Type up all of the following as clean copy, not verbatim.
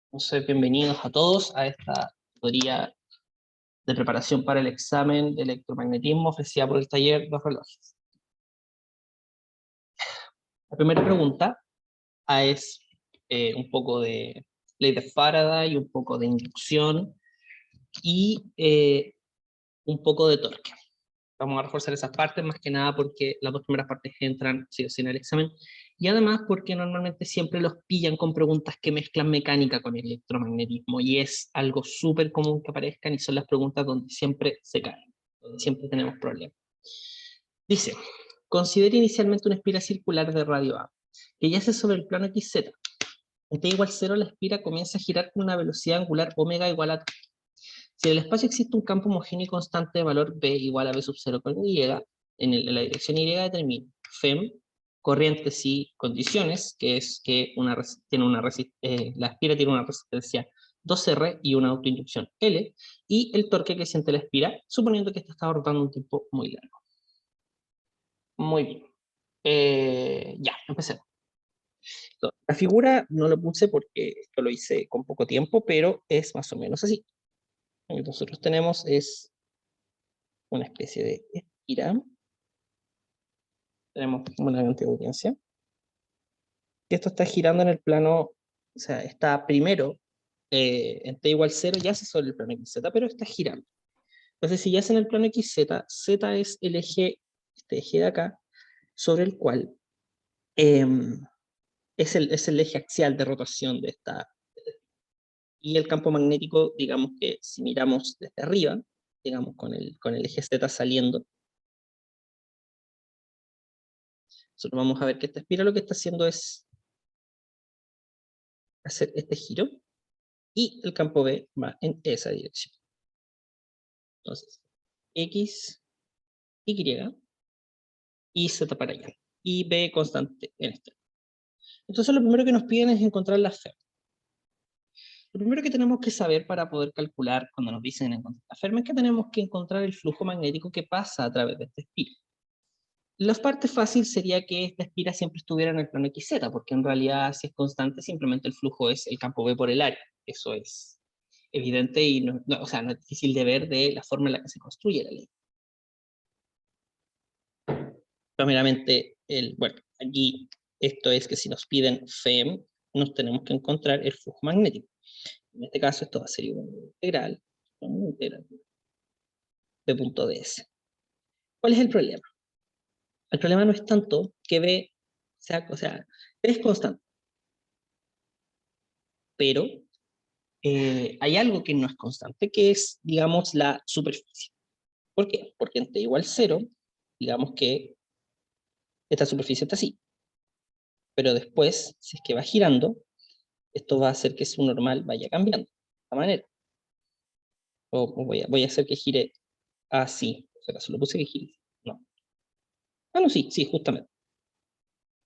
Entonces, bienvenidos a todos a esta tutoría de preparación para el examen de electromagnetismo ofrecida por el taller Dos Relojes. La primera pregunta es un poco de ley de Faraday, un poco de inducción y un poco de torque. Vamos a reforzar esas partes, más que nada porque las dos primeras partes entran sí o sí en el examen, y además porque normalmente siempre los pillan con preguntas que mezclan mecánica con el electromagnetismo, y es algo súper común que aparezcan, y son las preguntas donde siempre se caen, donde siempre tenemos problemas. Dice, considere inicialmente una espira circular de radio A, que yace sobre el plano XZ. En t igual 0, la espira comienza a girar con una velocidad angular omega igual a t. Si en el espacio existe un campo homogéneo y constante de valor B igual a B sub 0 con Y, en la dirección Y determina FEM, corrientes y condiciones, que es que la espira tiene una resistencia 2R y una autoinducción L, y el torque que siente la espira, suponiendo que esta está rotando un tiempo muy largo. Muy bien. Ya, empecemos. La figura no lo puse porque esto lo hice con poco tiempo, pero es más o menos así. Lo que nosotros tenemos es una especie de espira. Tenemos una cantidad de audiencia. Que esto está girando en el plano, o sea, está primero en t igual 0, ya se sobre el plano XZ, pero está girando. Entonces, si ya es en el plano XZ, Z es el eje, este eje de acá, sobre el cual es el eje axial de rotación de esta. Y el campo magnético, digamos que si miramos desde arriba, digamos con el eje Z saliendo, nosotros vamos a ver que esta espira lo que está haciendo es hacer este giro, y el campo B va en esa dirección. Entonces, X, Y, y Z para allá. Y B constante en este. Entonces lo primero que nos piden es encontrar la Fermi. Lo primero que tenemos que saber para poder calcular cuando nos dicen encontrar la Fermi es que tenemos que encontrar el flujo magnético que pasa a través de esta espira. La parte fácil sería que esta espira siempre estuviera en el plano XZ, porque en realidad si es constante simplemente el flujo es el campo B por el área. Eso es evidente y o sea, no es difícil de ver de la forma en la que se construye la ley. Primeramente, bueno, aquí esto es que si nos piden FEM, nos tenemos que encontrar el flujo magnético. En este caso esto va a ser igual a integral de punto ds. ¿Cuál es el problema? El problema no es tanto que B o sea, B es constante, pero hay algo que no es constante, que es, digamos, la superficie. ¿Por qué? Porque en t igual 0, digamos que esta superficie está así, pero después, si es que va girando, esto va a hacer que su normal vaya cambiando de esta manera. O voy a hacer que gire así. O sea, solo puse que gire. No. Ah, no, sí, justamente.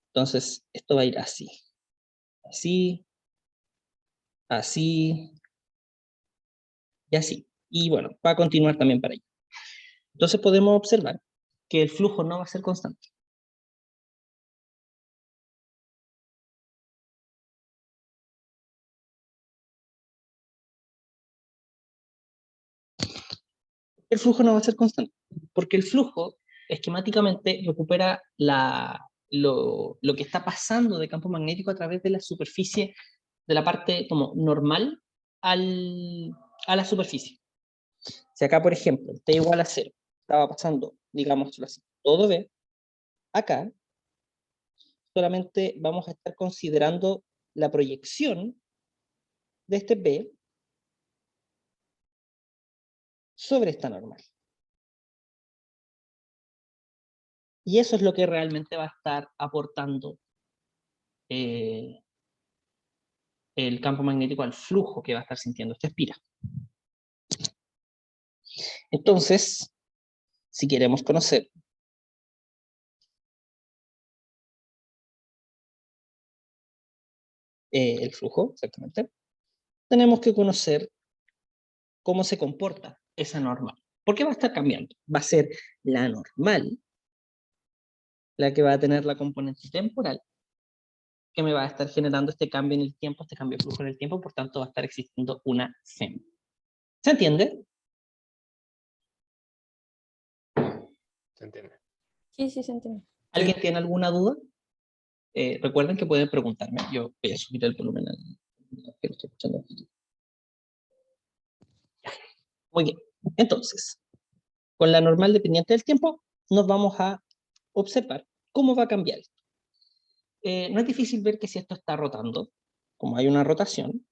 Entonces, esto va a ir así. Así, así, y así. Y bueno, va a continuar también para allá. Entonces podemos observar que el flujo no va a ser constante. El flujo no va a ser constante, porque el flujo esquemáticamente recupera lo que está pasando de campo magnético a través de la superficie, de la parte como normal a la superficie. Si acá, por ejemplo, t igual a 0, estaba pasando, digámoslo así, todo B, acá solamente vamos a estar considerando la proyección de este B sobre esta normal. Y eso es lo que realmente va a estar aportando el campo magnético al flujo que va a estar sintiendo esta espira. Entonces, si queremos conocer el flujo, exactamente, tenemos que conocer cómo se comporta esa normal. ¿Por qué va a estar cambiando? Va a ser la normal la que va a tener la componente temporal, que me va a estar generando este cambio en el tiempo, este cambio de flujo en el tiempo, por tanto va a estar existiendo una FEM. ¿Se entiende? ¿Se entiende? Sí, sí, se entiende. ¿Alguien tiene alguna duda? Recuerden que pueden preguntarme. Yo voy a subir el volumen al que lo estoy escuchando aquí. Muy bien. Entonces, con la normal dependiente del tiempo, nos vamos a observar cómo va a cambiar esto. No es difícil ver que si esto está rotando, como hay una rotación,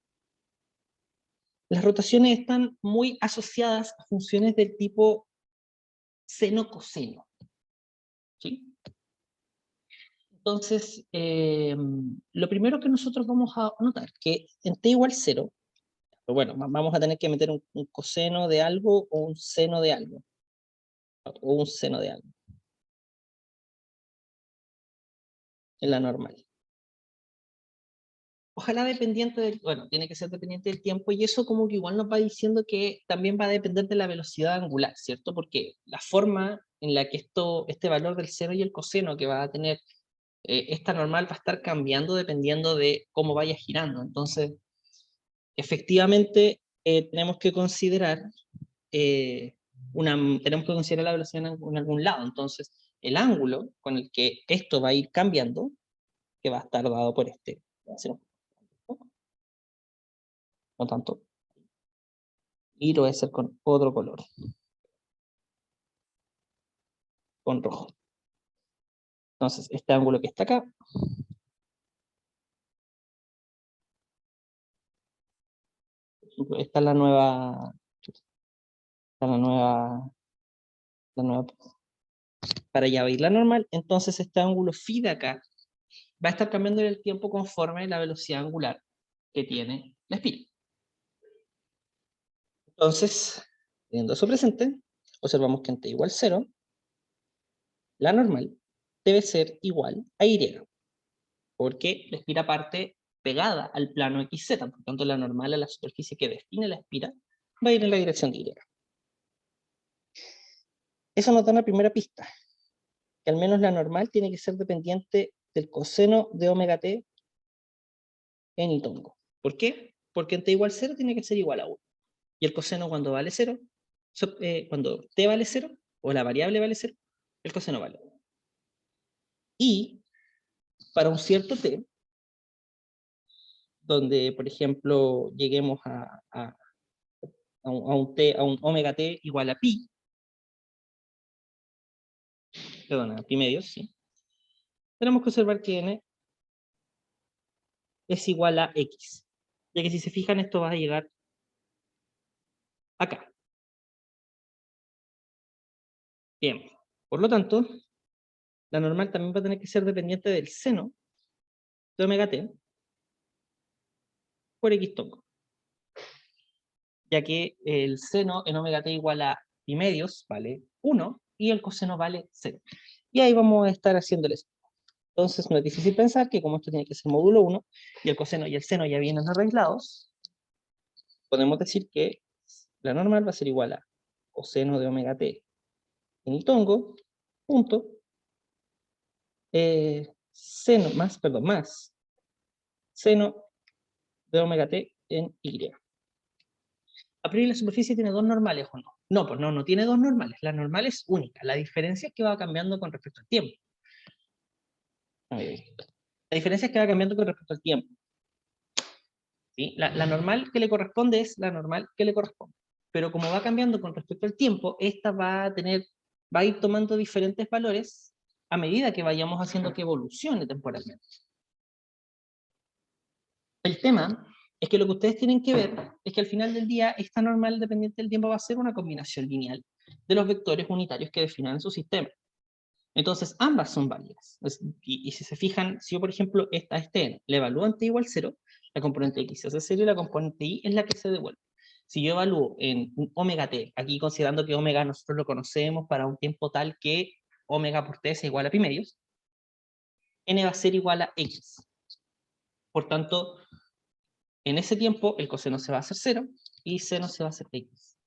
las rotaciones están muy asociadas a funciones del tipo seno-coseno. ¿Sí? Entonces, lo primero que nosotros vamos a notar, que en t igual 0, bueno, vamos a tener que meter un coseno de algo o un seno de algo, o un seno de algo, en la normal. Ojalá dependiente del, bueno, tiene que ser dependiente del tiempo, y eso como que igual nos va diciendo que también va a depender de la velocidad angular, ¿cierto? Porque la forma en la que este valor del seno y el coseno que va a tener esta normal va a estar cambiando dependiendo de cómo vaya girando. Entonces, efectivamente, tenemos que considerar la velocidad en algún lado. Entonces, el ángulo con el que esto va a ir cambiando, que va a estar dado por este, no tanto, y lo voy a hacer con otro color, con rojo. Entonces, este ángulo que está acá, esta es la nueva, para allá va a ir la normal. Entonces, este ángulo phi de acá va a estar cambiando en el tiempo conforme la velocidad angular que tiene la espira. Entonces, teniendo eso presente, observamos que en t igual 0, la normal debe ser igual a y, porque la espira parte pegada al plano XZ, por tanto la normal a la superficie que define la espira va a ir en la dirección de Y. Eso nos da una primera pista, que al menos la normal tiene que ser dependiente del coseno de omega t en y tongo. ¿Por qué? Porque en t igual 0 tiene que ser igual a 1. Y el coseno cuando vale 0, cuando t vale 0, o la variable vale 0, el coseno vale 1. Y para un cierto t, donde por ejemplo lleguemos a un omega t igual a pi, perdón, a pi medios, ¿sí? Tenemos que observar que n es igual a x, ya que si se fijan esto va a llegar acá. Bien, por lo tanto, la normal también va a tener que ser dependiente del seno de omega t por x tongo, ya que el seno en omega t igual a pi medios vale 1 y el coseno vale 0. Y ahí vamos a estar haciéndoles. Entonces no es difícil pensar que como esto tiene que ser módulo 1 y el coseno y el seno ya vienen arreglados, podemos decir que la normal va a ser igual a coseno de omega t en y tongo punto más seno de omega t en y. A priori la superficie tiene dos normales, ¿o no? No, pues no tiene dos normales. La normal es única. La diferencia es que va cambiando con respecto al tiempo. La diferencia es que va cambiando con respecto al tiempo. ¿Sí? La normal que le corresponde es la normal que le corresponde. Pero como va cambiando con respecto al tiempo, esta va a ir tomando diferentes valores a medida que vayamos haciendo que evolucione temporalmente. El tema es que lo que ustedes tienen que ver es que al final del día esta normal dependiente del tiempo va a ser una combinación lineal de los vectores unitarios que definan su sistema. Entonces ambas son válidas. Y si se fijan, si yo por ejemplo este n le evalúo en t igual 0, la componente x se hace 0 y la componente y es la que se devuelve. Si yo evalúo en omega t, aquí considerando que omega nosotros lo conocemos para un tiempo tal que omega por t es igual a pi medios, n va a ser igual a x. Por tanto, en ese tiempo el coseno se va a hacer 0 y seno se va a hacer x.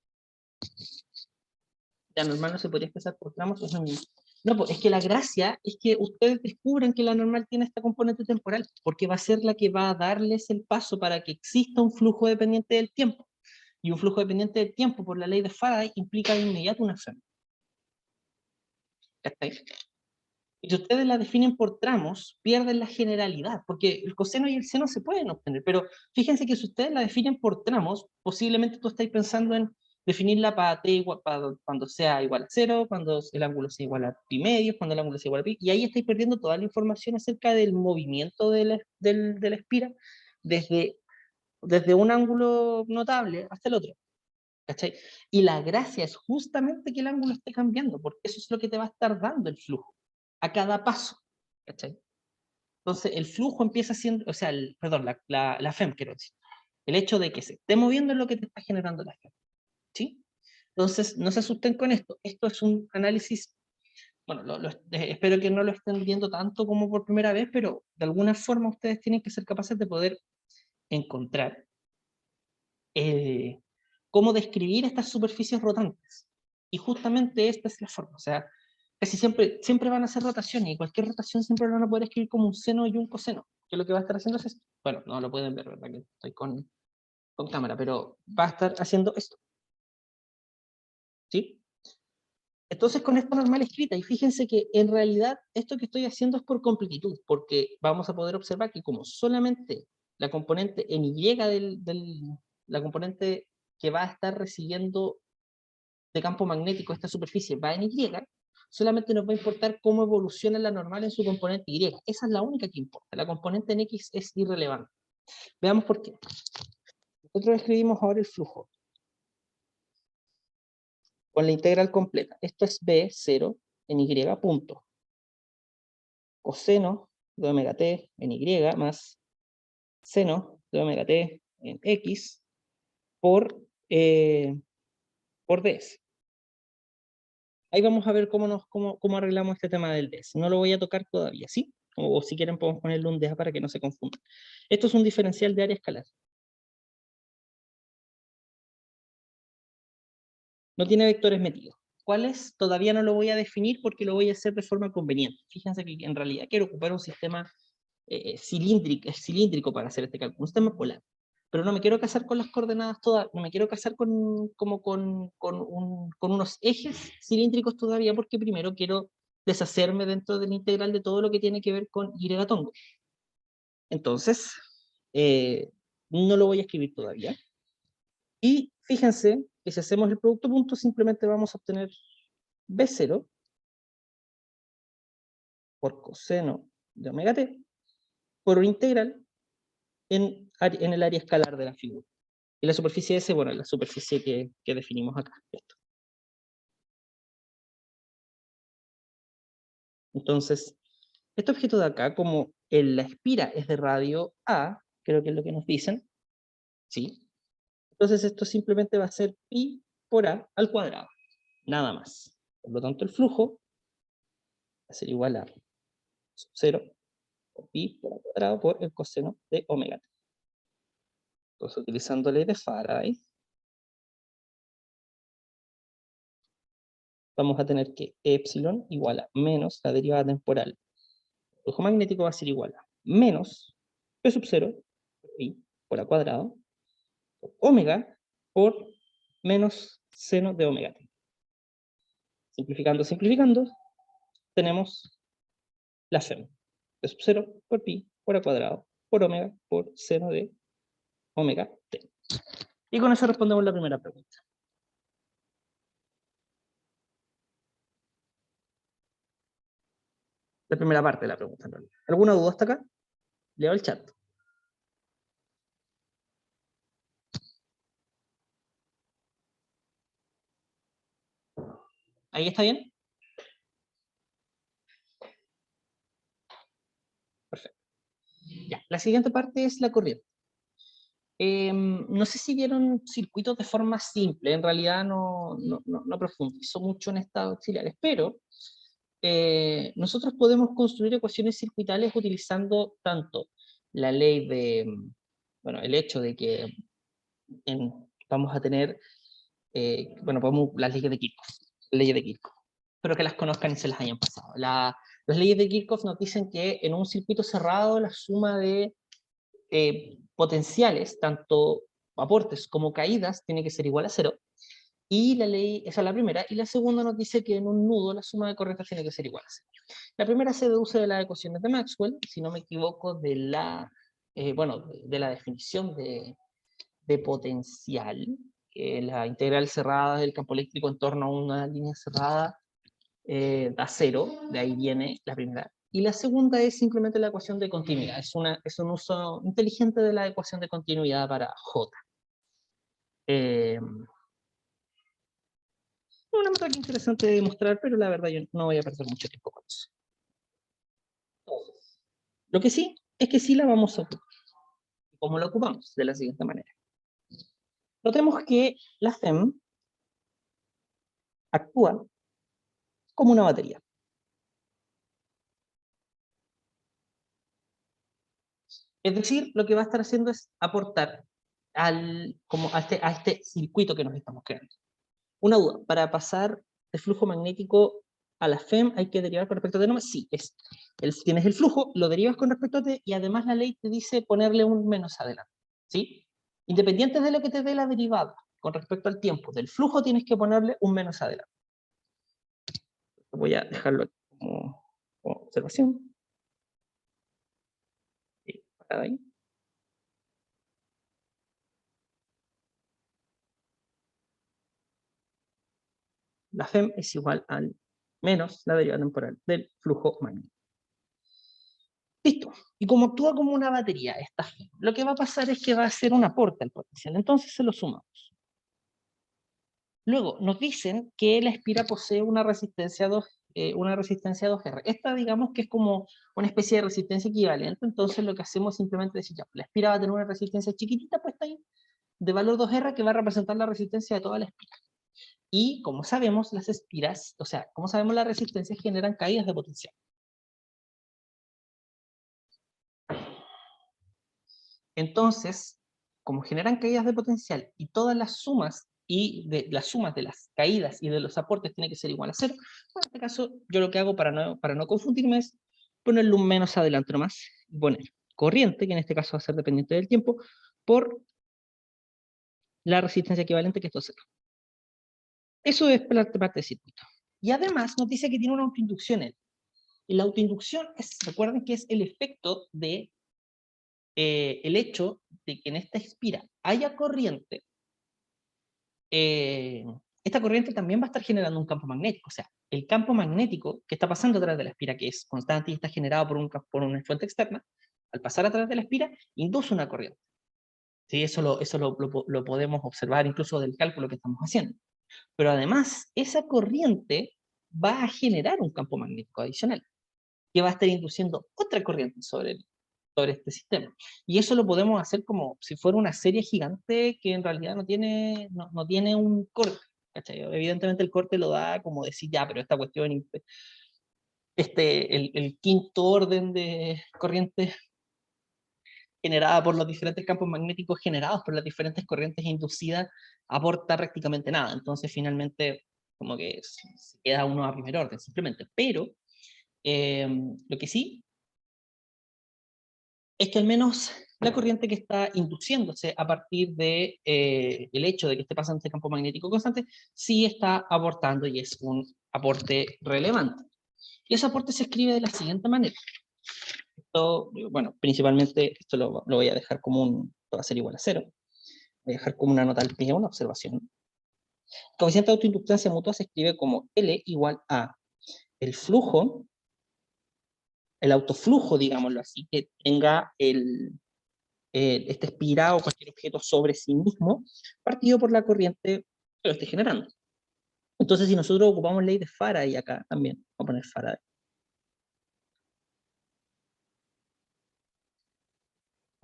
La normal no se podría expresar por tramos, es lo mismo. No, pues es que la gracia es que ustedes descubran que la normal tiene esta componente temporal, porque va a ser la que va a darles el paso para que exista un flujo dependiente del tiempo. Y un flujo dependiente del tiempo, por la ley de Faraday, implica de inmediato una acción. ¿Cachai? Y si ustedes la definen por tramos, pierden la generalidad, porque el coseno y el seno se pueden obtener, pero fíjense que si ustedes la definen por tramos, posiblemente tú estáis pensando en definirla para t igual, cuando sea igual a 0, cuando el ángulo sea igual a pi medios, cuando el ángulo sea igual a pi, y ahí estáis perdiendo toda la información acerca del movimiento de la espira desde un ángulo notable hasta el otro. ¿Cachai? Y la gracia es justamente que el ángulo esté cambiando, porque eso es lo que te va a estar dando el flujo a cada paso. ¿Cachai? Entonces, el flujo empieza siendo, o sea, perdón, la FEM, quiero decir. El hecho de que se esté moviendo es lo que te está generando la FEM. ¿Sí? Entonces, no se asusten con esto. Esto es un análisis, bueno, espero que no lo estén viendo tanto como por primera vez, pero de alguna forma ustedes tienen que ser capaces de poder encontrar cómo describir estas superficies rotantes. Y justamente esta es la forma. O sea, casi siempre van a ser rotaciones, y cualquier rotación siempre lo van a poder escribir como un seno y un coseno, que lo que va a estar haciendo es esto. Bueno, no lo pueden ver, ¿verdad? Que estoy con cámara, pero va a estar haciendo esto. ¿Sí? Entonces con esta normal escrita, y fíjense que en realidad esto que estoy haciendo es por completitud, porque vamos a poder observar que como solamente la componente en Y la componente que va a estar recibiendo de campo magnético esta superficie va en Y, solamente nos va a importar cómo evoluciona la normal en su componente Y. Esa es la única que importa. La componente en X es irrelevante. Veamos por qué. Nosotros escribimos ahora el flujo con la integral completa. Esto es B0 en Y punto. Coseno de omega t en Y más seno de omega t en X por ds. Ahí vamos a ver cómo arreglamos este tema del ds. No lo voy a tocar todavía, ¿sí? O si quieren podemos ponerle un ds para que no se confunda. Esto es un diferencial de área escalar. No tiene vectores metidos. ¿Cuáles? Todavía no lo voy a definir porque lo voy a hacer de forma conveniente. Fíjense que en realidad quiero ocupar un sistema cilíndrico para hacer este cálculo, un sistema polar. Pero no me quiero casar con las coordenadas todas, no me quiero casar con unos ejes cilíndricos todavía, porque primero quiero deshacerme dentro del integral de todo lo que tiene que ver con y-tongo. Entonces, no lo voy a escribir todavía. Y fíjense que si hacemos el producto punto, simplemente vamos a obtener B0 por coseno de omega t por un integral en el área escalar de la figura. Y la superficie S, bueno, es la superficie que definimos acá. Esto. Entonces, este objeto de acá, como la espira es de radio A, creo que es lo que nos dicen, ¿sí? Entonces esto simplemente va a ser pi por A al cuadrado, nada más. Por lo tanto, el flujo va a ser igual a 0 por pi por A cuadrado por el coseno de omega t. Entonces, utilizando la ley de Faraday, vamos a tener que epsilon igual a menos la derivada temporal. El flujo magnético va a ser igual a menos p sub 0 por pi por A cuadrado por omega por menos seno de omega t. Simplificando, tenemos la FEM. P sub 0 por pi por A cuadrado por omega por seno de omega t. Y con eso respondemos la primera pregunta. La primera parte de la pregunta, en realidad. ¿Alguna duda hasta acá? Leo el chat. ¿Ahí está bien? Perfecto. Ya, la siguiente parte es la corriente. No sé si vieron circuitos de forma simple, en realidad no profundizo mucho en estados auxiliares, pero nosotros podemos construir ecuaciones circuitales utilizando tanto la ley de, bueno, el hecho de que vamos a tener, bueno, las leyes de Kirchhoff, leyes de Kirchhoff. pero que las conozcan y se las hayan pasado. Las leyes de Kirchhoff nos dicen que en un circuito cerrado la suma de potenciales, tanto aportes como caídas, tiene que ser igual a 0. Y la ley, esa es la primera, y la segunda nos dice que en un nudo la suma de corrientes tiene que ser igual a 0. La primera se deduce de las ecuaciones de Maxwell, si no me equivoco, de la, de la definición de potencial, la integral cerrada del campo eléctrico en torno a una línea cerrada da 0, de ahí viene la primera. Y la segunda es simplemente la ecuación de continuidad, es un uso inteligente de la ecuación de continuidad para J. Una método interesante de demostrar, pero la verdad yo no voy a perder mucho tiempo con eso. Lo que sí, es que sí la vamos a ocupar. ¿Cómo la ocupamos? De la siguiente manera. Notemos que la FEM actúa como una batería. Es decir, lo que va a estar haciendo es aportar como a este circuito que nos estamos creando. Una duda, para pasar el flujo magnético a la FEM hay que derivar con respecto a T nomás. Sí, tienes el flujo, lo derivas con respecto a T, y además la ley te dice ponerle un menos adelante. ¿Sí? Independiente de lo que te dé la derivada con respecto al tiempo del flujo, tienes que ponerle un menos adelante. Voy a dejarlo como observación. Ahí. La FEM es igual al menos la derivada temporal del flujo magnético. Listo. Y como actúa como una batería esta FEM, lo que va a pasar es que va a hacer un aporte al potencial. Entonces se lo sumamos. Luego nos dicen que la espira posee una resistencia 2R. Esta, digamos que es como una especie de resistencia equivalente. Entonces lo que hacemos es simplemente decir, ya, la espira va a tener una resistencia chiquitita puesta ahí, de valor 2R, que va a representar la resistencia de toda la espira. Y como sabemos, las espiras, o sea, como sabemos, las resistencias generan caídas de potencial. Entonces, como generan caídas de potencial y todas las sumas de las caídas y de los aportes tiene que ser igual a 0, en este caso yo lo que hago para no confundirme es ponerle un menos adelante nomás, y poner corriente, que en este caso va a ser dependiente del tiempo, por la resistencia equivalente, que es 2R. Eso es parte del circuito. Y además nos dice que tiene una autoinducción en. Y la autoinducción recuerden que es el efecto de el hecho de que en esta espira haya corriente. Esta corriente también va a estar generando un campo magnético. O sea, el campo magnético que está pasando a través de la espira, que es constante y está generado por una fuente externa, al pasar a través de la espira, induce una corriente. ¿Sí? Eso lo podemos observar incluso del cálculo que estamos haciendo. Pero además, esa corriente va a generar un campo magnético adicional, que va a estar induciendo otra corriente sobre este sistema. Y eso lo podemos hacer como si fuera una serie gigante que en realidad no tiene un corte. ¿Cachai? Evidentemente el corte lo da como decir, ya, pero esta cuestión, el quinto orden de corrientes generada por los diferentes campos magnéticos generados por las diferentes corrientes inducidas, aporta prácticamente nada. Entonces finalmente como que se queda uno a primer orden, simplemente. Pero lo que sí es que al menos la corriente que está induciéndose a partir de el hecho de que esté pasando este campo magnético constante, sí está aportando y es un aporte relevante. Y ese aporte se escribe de la siguiente manera. Esto, bueno, principalmente esto lo voy a dejar como va a ser igual a 0. Voy a dejar como una nota al pie, una observación. El coeficiente de autoinductancia mutua se escribe como L igual a el flujo, el autoflujo, digámoslo así, que tenga este espira o cualquier objeto sobre sí mismo, partido por la corriente que lo esté generando. Entonces, si nosotros ocupamos ley de Faraday acá también, vamos a poner Faraday.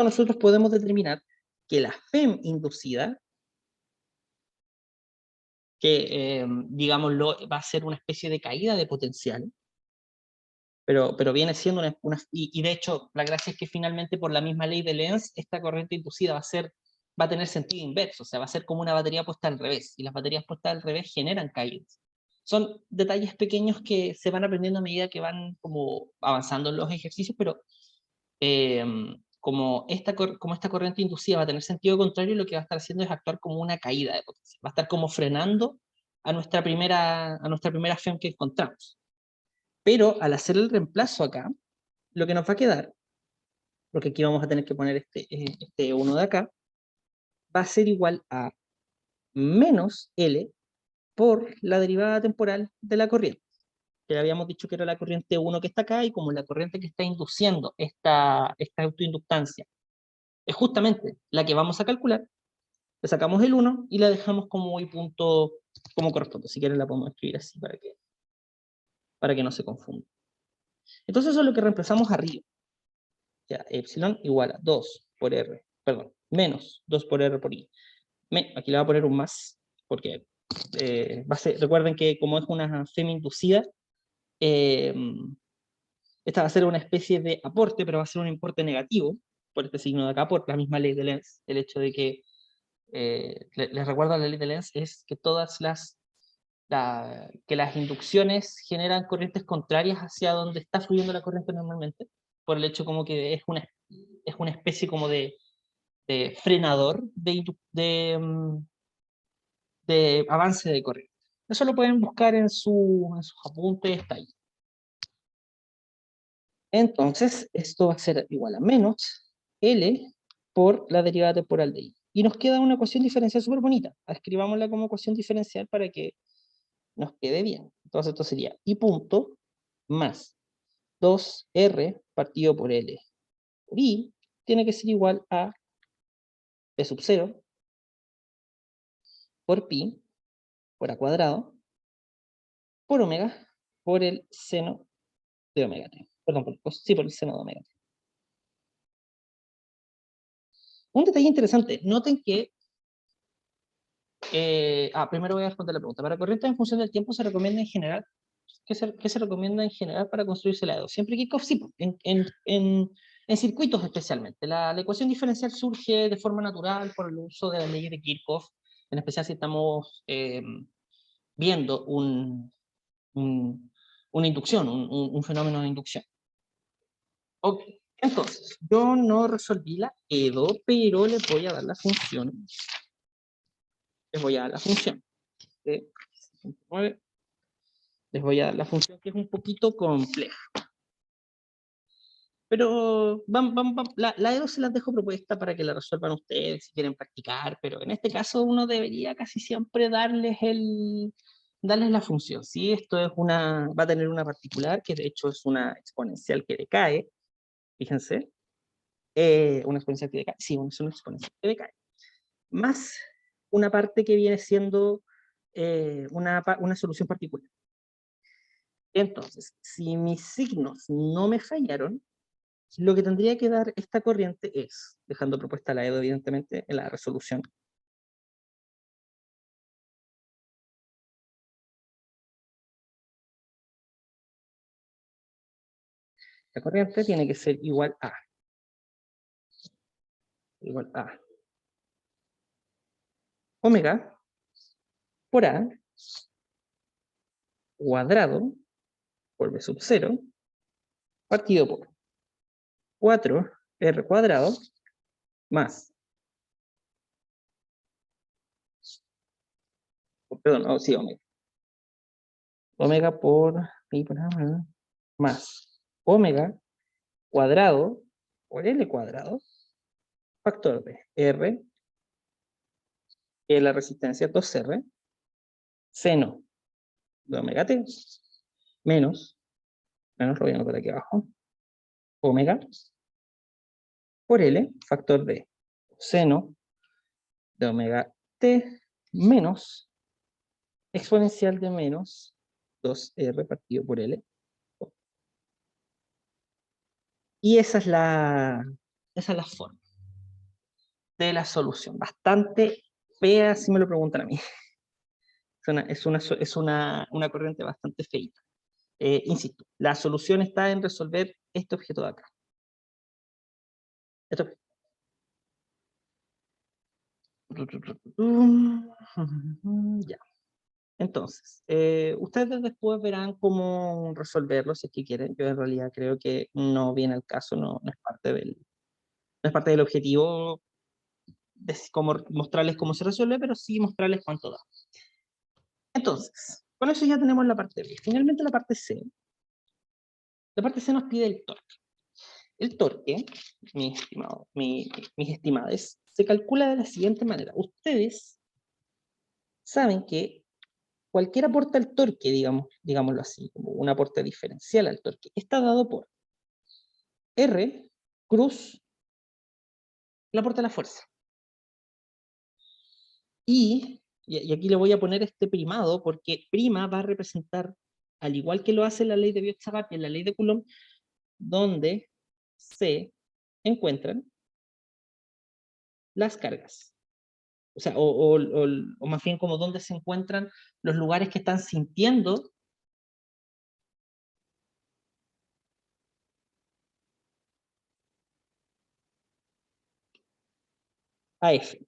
Nosotros podemos determinar que la FEM inducida, que digámoslo, va a ser una especie de caída de potencial, pero viene siendo y de hecho la gracia es que finalmente por la misma ley de Lenz, esta corriente inducida va a tener sentido inverso, o sea, va a ser como una batería puesta al revés, y las baterías puestas al revés generan caídas. Son detalles pequeños que se van aprendiendo a medida que van como avanzando en los ejercicios, pero como esta corriente inducida va a tener sentido contrario, lo que va a estar haciendo es actuar como una caída de potencia. Va a estar como frenando a nuestra primera FEM que encontramos. Pero al hacer el reemplazo acá, lo que nos va a quedar, porque aquí vamos a tener que poner este 1 de acá, va a ser igual a menos L por la derivada temporal de la corriente. Que habíamos dicho que era la corriente 1 que está acá, y como la corriente que está induciendo esta autoinductancia es justamente la que vamos a calcular, le sacamos el 1 y la dejamos como y punto como corresponde. Si quieren la podemos escribir así para que no se confunda. Entonces eso es lo que reemplazamos arriba. Ya, epsilon igual a 2 por R, perdón, menos 2 por R por I. Aquí le voy a poner un más, porque recuerden que como es una FEM inducida, esta va a ser una especie de aporte, pero va a ser un importe negativo, por este signo de acá, por la misma ley de Lenz. El hecho de que, les recuerdo, la ley de Lenz es que que las inducciones generan corrientes contrarias hacia donde está fluyendo la corriente normalmente, por el hecho como que es una especie como de frenador de avance de corriente. Eso lo pueden buscar en sus apuntes, está ahí. Entonces, esto va a ser igual a menos L por la derivada temporal de I. Y nos queda una ecuación diferencial súper bonita. Escribámosla como ecuación diferencial para que nos quede bien. Entonces, esto sería I punto más 2R partido por L por I tiene que ser igual a P sub 0 por pi por A cuadrado por omega por el seno de omega t. Perdón, por el seno de omega t. Un detalle interesante, noten que primero voy a responder la pregunta. Para corrientes en función del tiempo se recomienda en general, ¿qué se recomienda en general para construirse la EDO? Siempre Kirchhoff, sí, en circuitos especialmente. La ecuación diferencial surge de forma natural por el uso de las leyes de Kirchhoff, en especial si estamos viendo una inducción, un fenómeno de inducción. Ok, entonces, yo no resolví la EDO, pero le voy a dar la función. Les voy a dar la función de 9. Les voy a dar la función que es un poquito compleja. Pero la EDO se las dejo propuesta para que la resuelvan ustedes si quieren practicar, pero en este caso uno debería casi siempre darles la función. ¿Sí? Esto va a tener una particular, que de hecho es una exponencial que decae, fíjense. Una exponencial que decae, sí, es una exponencial que decae. Más una parte que viene siendo una solución particular. Entonces, si mis signos no me fallaron, lo que tendría que dar esta corriente es, dejando propuesta la EDO evidentemente en la resolución. La corriente tiene que ser igual a omega por A cuadrado por B sub 0 partido por 4R cuadrado más, perdón, sí, omega por pi por A más omega cuadrado por L cuadrado factor de R, que es la resistencia 2R, seno de omega t, menos lo voy a anotar aquí abajo, omega por L, factor de seno de omega t menos exponencial de menos 2R partido por L. Y esa es la forma de la solución. Bastante fea si me lo preguntan a mí. Es una corriente bastante feita. Insisto, la solución está en resolver este objeto de acá. Ya. Entonces, ustedes después verán cómo resolverlo si es que quieren. Yo en realidad creo que no viene al caso, no es parte no es parte del objetivo de cómo, mostrarles cómo se resuelve, pero sí mostrarles cuánto da. Entonces, con eso ya tenemos la parte B. Finalmente la parte C. La parte C nos pide el torque. El torque, mis estimados, se calcula de la siguiente manera. Ustedes saben que cualquier aporte al torque, digámoslo así, como un aporte diferencial al torque, está dado por R cruz el aporte a la fuerza. Y aquí le voy a poner este primado, porque prima va a representar, al igual que lo hace la ley de Biot-Savart y la ley de Coulomb, donde se encuentran las cargas. O sea, o más bien como donde se encuentran los lugares que están sintiendo a F.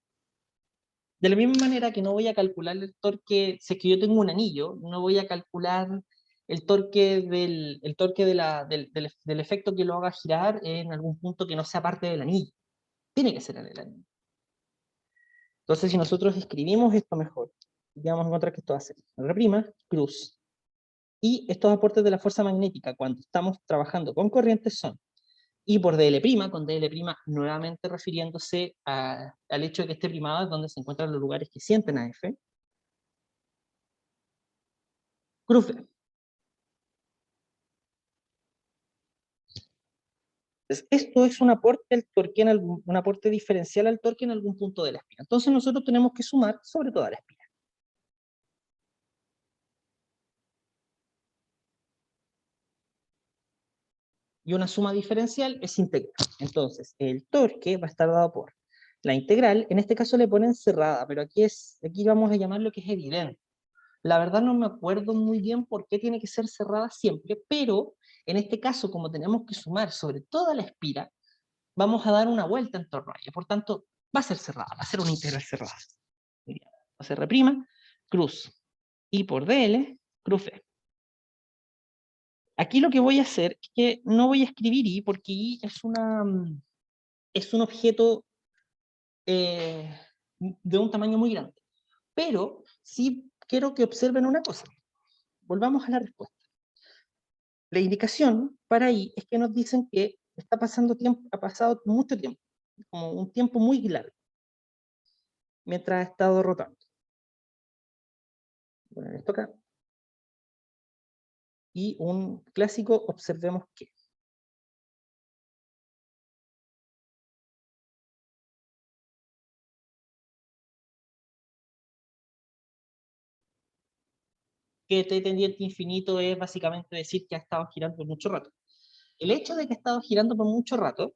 De la misma manera que no voy a calcular el torque, si es que yo tengo un anillo, no voy a calcular el torque del efecto que lo haga girar en algún punto que no sea parte del anillo. Tiene que ser en el anillo. Entonces, si nosotros escribimos esto mejor, ya vamos a encontrar que esto va a ser R', cruz. Y estos aportes de la fuerza magnética, cuando estamos trabajando con corrientes, son I por DL', con DL' nuevamente refiriéndose al hecho de que esté primado es donde se encuentran los lugares que sienten a F, cruz B. Entonces, esto es un aporte, al torque un aporte diferencial al torque en algún punto de la espina. Entonces nosotros tenemos que sumar sobre toda la espina. Y una suma diferencial es integral. Entonces, el torque va a estar dado por la integral, en este caso le ponen cerrada, pero aquí vamos a llamar lo que es evidente. La verdad no me acuerdo muy bien por qué tiene que ser cerrada siempre, pero en este caso, como tenemos que sumar sobre toda la espira, vamos a dar una vuelta en torno a ella. Por tanto, va a ser cerrada, va a ser una integral cerrada. Va a ser R', cruz, I por DL, cruz B. Aquí lo que voy a hacer es que no voy a escribir I, porque I es un objeto de un tamaño muy grande. Pero sí quiero que observen una cosa. Volvamos a la respuesta. La indicación para I es que nos dicen que está pasando tiempo, ha pasado mucho tiempo, como un tiempo muy largo, mientras ha estado rotando. Voy a poner esto acá. Y un clásico, observemos que. Que t tendiente infinito es básicamente decir que ha estado girando por mucho rato. El hecho de que ha estado girando por mucho rato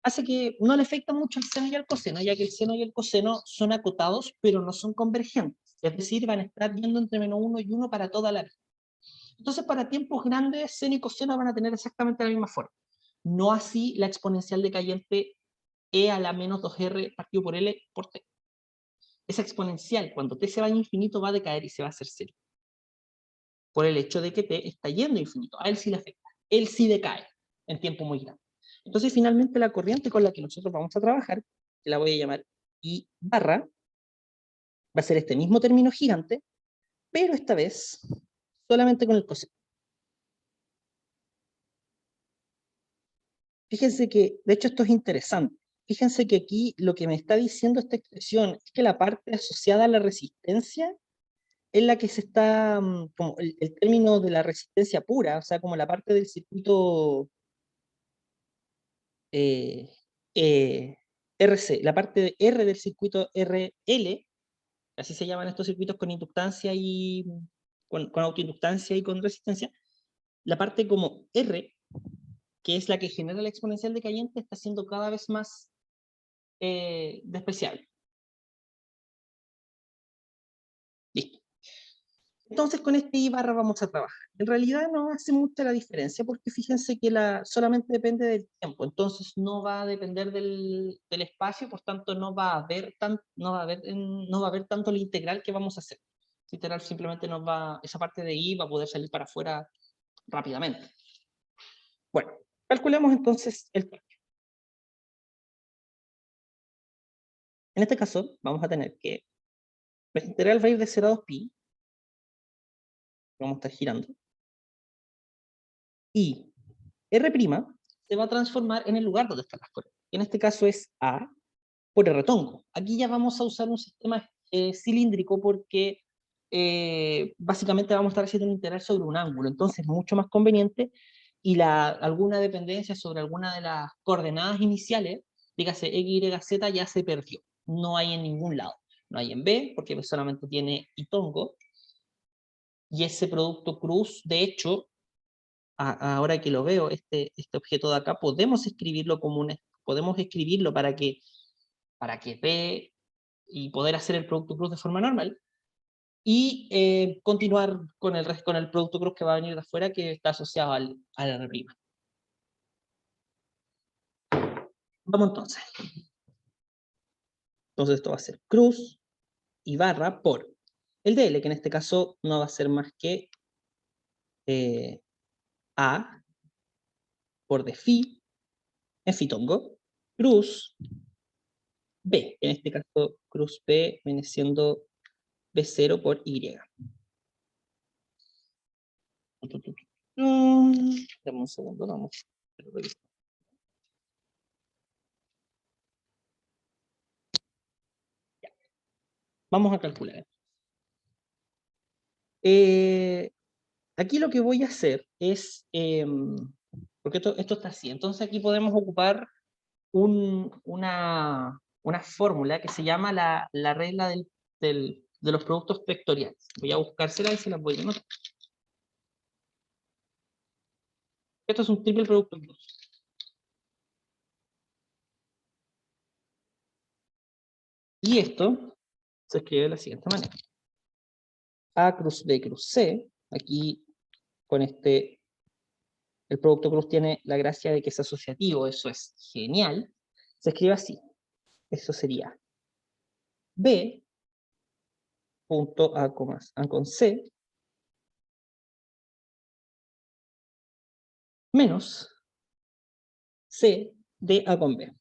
hace que no le afecta mucho al seno y al coseno, ya que el seno y el coseno son acotados, pero no son convergentes. Es decir, van a estar yendo entre -1 y 1 para toda la vida. Entonces, para tiempos grandes, seno y coseno van a tener exactamente la misma forma. No así la exponencial decayente e a la menos 2r partido por L por t. Esa exponencial, cuando t se va a infinito, va a decaer y se va a hacer cero. Por el hecho de que t está yendo a infinito. A él sí le afecta. Él sí decae en tiempo muy grande. Entonces, finalmente, la corriente con la que nosotros vamos a trabajar, que la voy a llamar I barra, va a ser este mismo término gigante, pero esta vez solamente con el coseno. Fíjense que, de hecho, esto es interesante. Fíjense que aquí lo que me está diciendo esta expresión es que la parte asociada a la resistencia es la que se está, como el término de la resistencia pura, o sea, como la parte del circuito eh, RC, la parte de R del circuito RL, así se llaman estos circuitos con inductancia y con autoinductancia y con resistencia, la parte como R, que es la que genera la exponencial decayente, está siendo cada vez más despreciable. Listo. Entonces con este I barra vamos a trabajar. En realidad no hace mucha la diferencia porque fíjense que solamente depende del tiempo, entonces no va a depender del espacio, por tanto no va a haber tanto la integral que vamos a hacer, Esta integral simplemente nos va, esa parte de y va a poder salir para afuera rápidamente. Bueno, calculemos entonces el torque. En este caso, vamos a tener que la integral va a ir de 0 a 2pi, vamos a estar girando, y R' se va a transformar en el lugar donde están las coordenadas. En este caso es A por R tongo. Aquí ya vamos a usar un sistema cilíndrico porque básicamente vamos a estar haciendo un integral sobre un ángulo, entonces es mucho más conveniente, y alguna dependencia sobre alguna de las coordenadas iniciales, dígase X, Y, Z, ya se perdió. No hay en ningún lado. No hay en B, porque B solamente tiene y tongo, y ese producto cruz, de hecho, ahora que lo veo, este objeto de acá, podemos escribirlo podemos escribirlo para que P y poder hacer el producto cruz de forma normal, y continuar con el producto cruz que va a venir de afuera, que está asociado al R'. Vamos entonces. Entonces esto va a ser cruz y barra por el DL, que en este caso no va a ser más que A por de phi, en phi tongo, cruz B, en este caso cruz B viene siendo B0 por Y. Dame un segundo, vamos. Vamos a calcular. Aquí lo que voy a hacer es, porque esto está así, entonces aquí podemos ocupar una fórmula que se llama la regla de los productos vectoriales. Voy a buscársela y se las voy a anotar. Esto es un triple producto. Y esto se escribe de la siguiente manera. A cruz B cruz C, aquí con el producto cruz tiene la gracia de que es asociativo, eso es genial. Se escribe así. Eso sería B punto A con C menos C de A con B.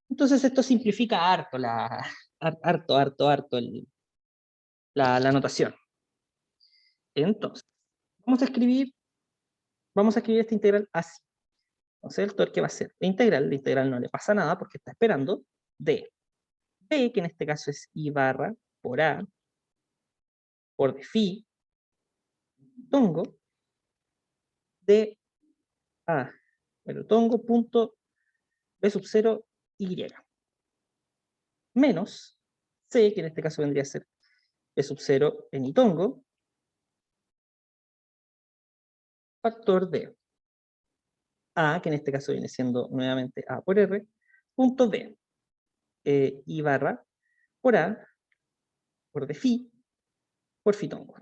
Entonces esto simplifica harto la notación. Entonces, vamos a escribir esta integral así. Entonces el torque va a ser la integral no le pasa nada porque está esperando de B, que en este caso es I barra por A, por de phi, tongo, de A, bueno, tongo punto B sub 0 Y, menos C, que en este caso vendría a ser B sub 0 en itongo, factor de A, que en este caso viene siendo nuevamente A por R, punto B, I barra por A, por de phi, por phi tongo.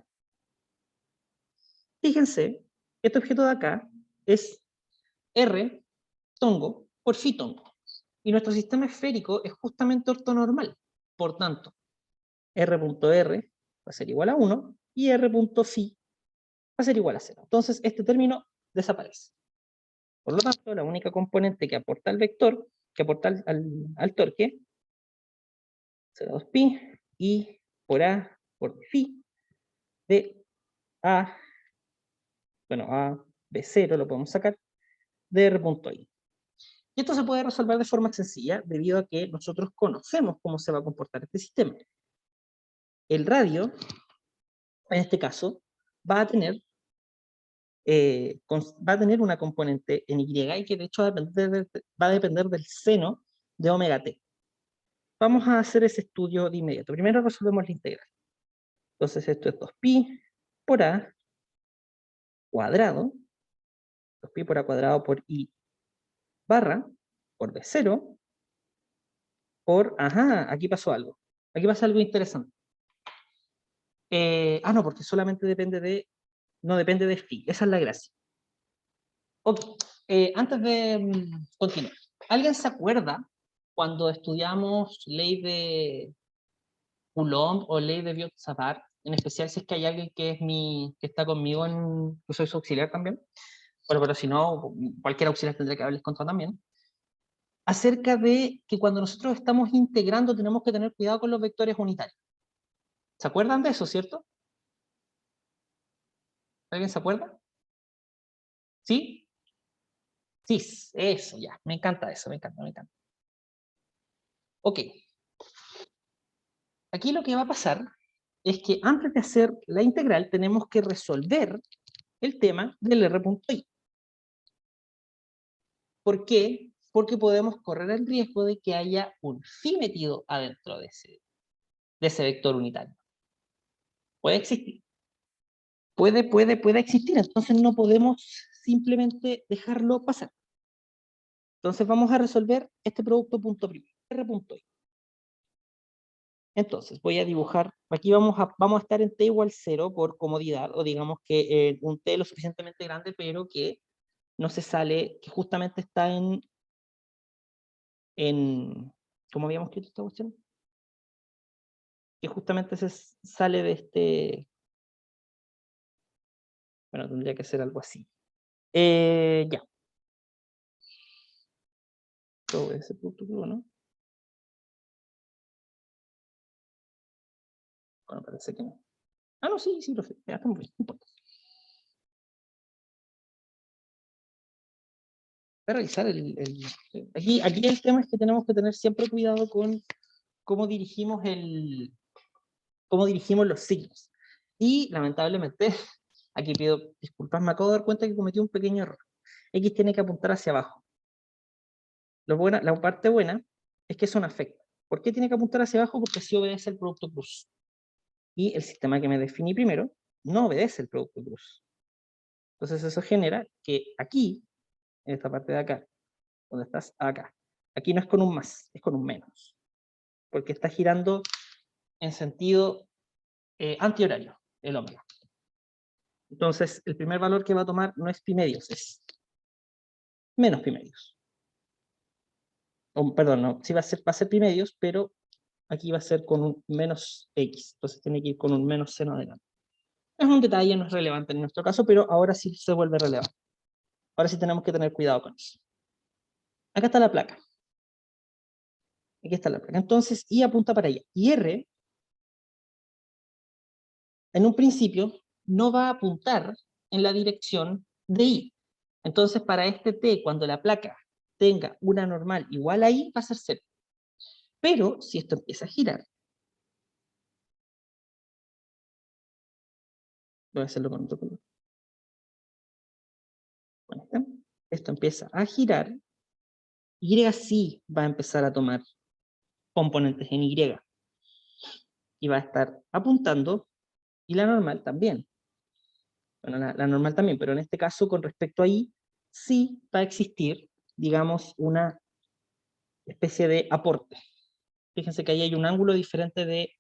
Fíjense, este objeto de acá es R tongo por phi tongo. Y nuestro sistema esférico es justamente ortonormal. Por tanto, R.R va a ser igual a 1 y R.phi va a ser igual a 0. Entonces, este término desaparece. Por lo tanto, la única componente que aporta al vector, que aporta al torque, será 2pi y por A por phi de A, bueno, A B0 lo podemos sacar, de R.I. Y esto se puede resolver de forma sencilla debido a que nosotros conocemos cómo se va a comportar este sistema. El radio, en este caso, va a tener una componente en Y que de hecho va a depender del seno de omega t. Vamos a hacer ese estudio de inmediato. Primero resolvemos la integral. Entonces esto es 2pi por A cuadrado, 2pi por A cuadrado por I barra, por B0, por, aquí pasó algo. Aquí pasa algo interesante. No, porque solamente no depende de phi, esa es la gracia. Ok, antes de continuar, ¿alguien se acuerda cuando estudiamos ley Coulomb o ley de Biot-Savart, en especial si es que hay alguien que está conmigo, que soy su auxiliar también, pero si no, cualquier auxiliar tendría que haberles contado también, acerca de que cuando nosotros estamos integrando tenemos que tener cuidado con los vectores unitarios. ¿Se acuerdan de eso, cierto? ¿Alguien se acuerda? ¿Sí? Sí, eso, ya. Me encanta eso, me encanta, me encanta. Ok. Aquí lo que va a pasar es que antes de hacer la integral tenemos que resolver el tema del R.I. ¿Por qué? Porque podemos correr el riesgo de que haya un phi metido adentro de ese vector unitario. Puede existir. Puede existir, entonces no podemos simplemente dejarlo pasar. Entonces vamos a resolver este producto punto primero, R.I. Entonces voy a dibujar, aquí vamos a estar en t igual 0 por comodidad, o digamos que un t lo suficientemente grande, pero que no se sale, que justamente está ¿cómo habíamos escrito esta cuestión? Que justamente se sale de este, bueno, tendría que ser algo así. Ya. Todo ese punto, ¿no? Bueno, parece que no. Ah, no, sí, profe. Ya estamos bien, no importa. Voy a revisar aquí el tema es que tenemos que tener siempre cuidado con cómo dirigimos los signos. Y lamentablemente, aquí pido disculpas, me acabo de dar cuenta que cometí un pequeño error. X tiene que apuntar hacia abajo. La parte buena es que eso no afecta. ¿Por qué tiene que apuntar hacia abajo? Porque así obedece el producto cruz. Y el sistema que me definí primero no obedece el producto cruz. Entonces eso genera que aquí, en esta parte de acá, donde estás acá, aquí no es con un más, es con un menos. Porque está girando en sentido antihorario, el omega. Entonces, el primer valor que va a tomar no es pi medios, es menos pi medios. Perdón, no, sí va a ser pi medios, pero aquí va a ser con un menos x. Entonces tiene que ir con un menos seno adelante. Es un detalle, no es relevante en nuestro caso, pero ahora sí se vuelve relevante. Ahora sí tenemos que tener cuidado con eso. Acá está la placa. Aquí está la placa. Entonces, I apunta para allá. Y R, en un principio, no va a apuntar en la dirección de I. Entonces, para este T, cuando la placa tenga una normal igual a I, va a ser 0. Pero, si esto empieza a girar, voy a hacerlo con otro color. Bueno, esto empieza a girar, Y sí va a empezar a tomar componentes en Y. Y va a estar apuntando, y la normal también. Bueno, la normal también, pero en este caso, con respecto a I, sí va a existir, digamos, una especie de aporte. Fíjense que ahí hay un ángulo diferente de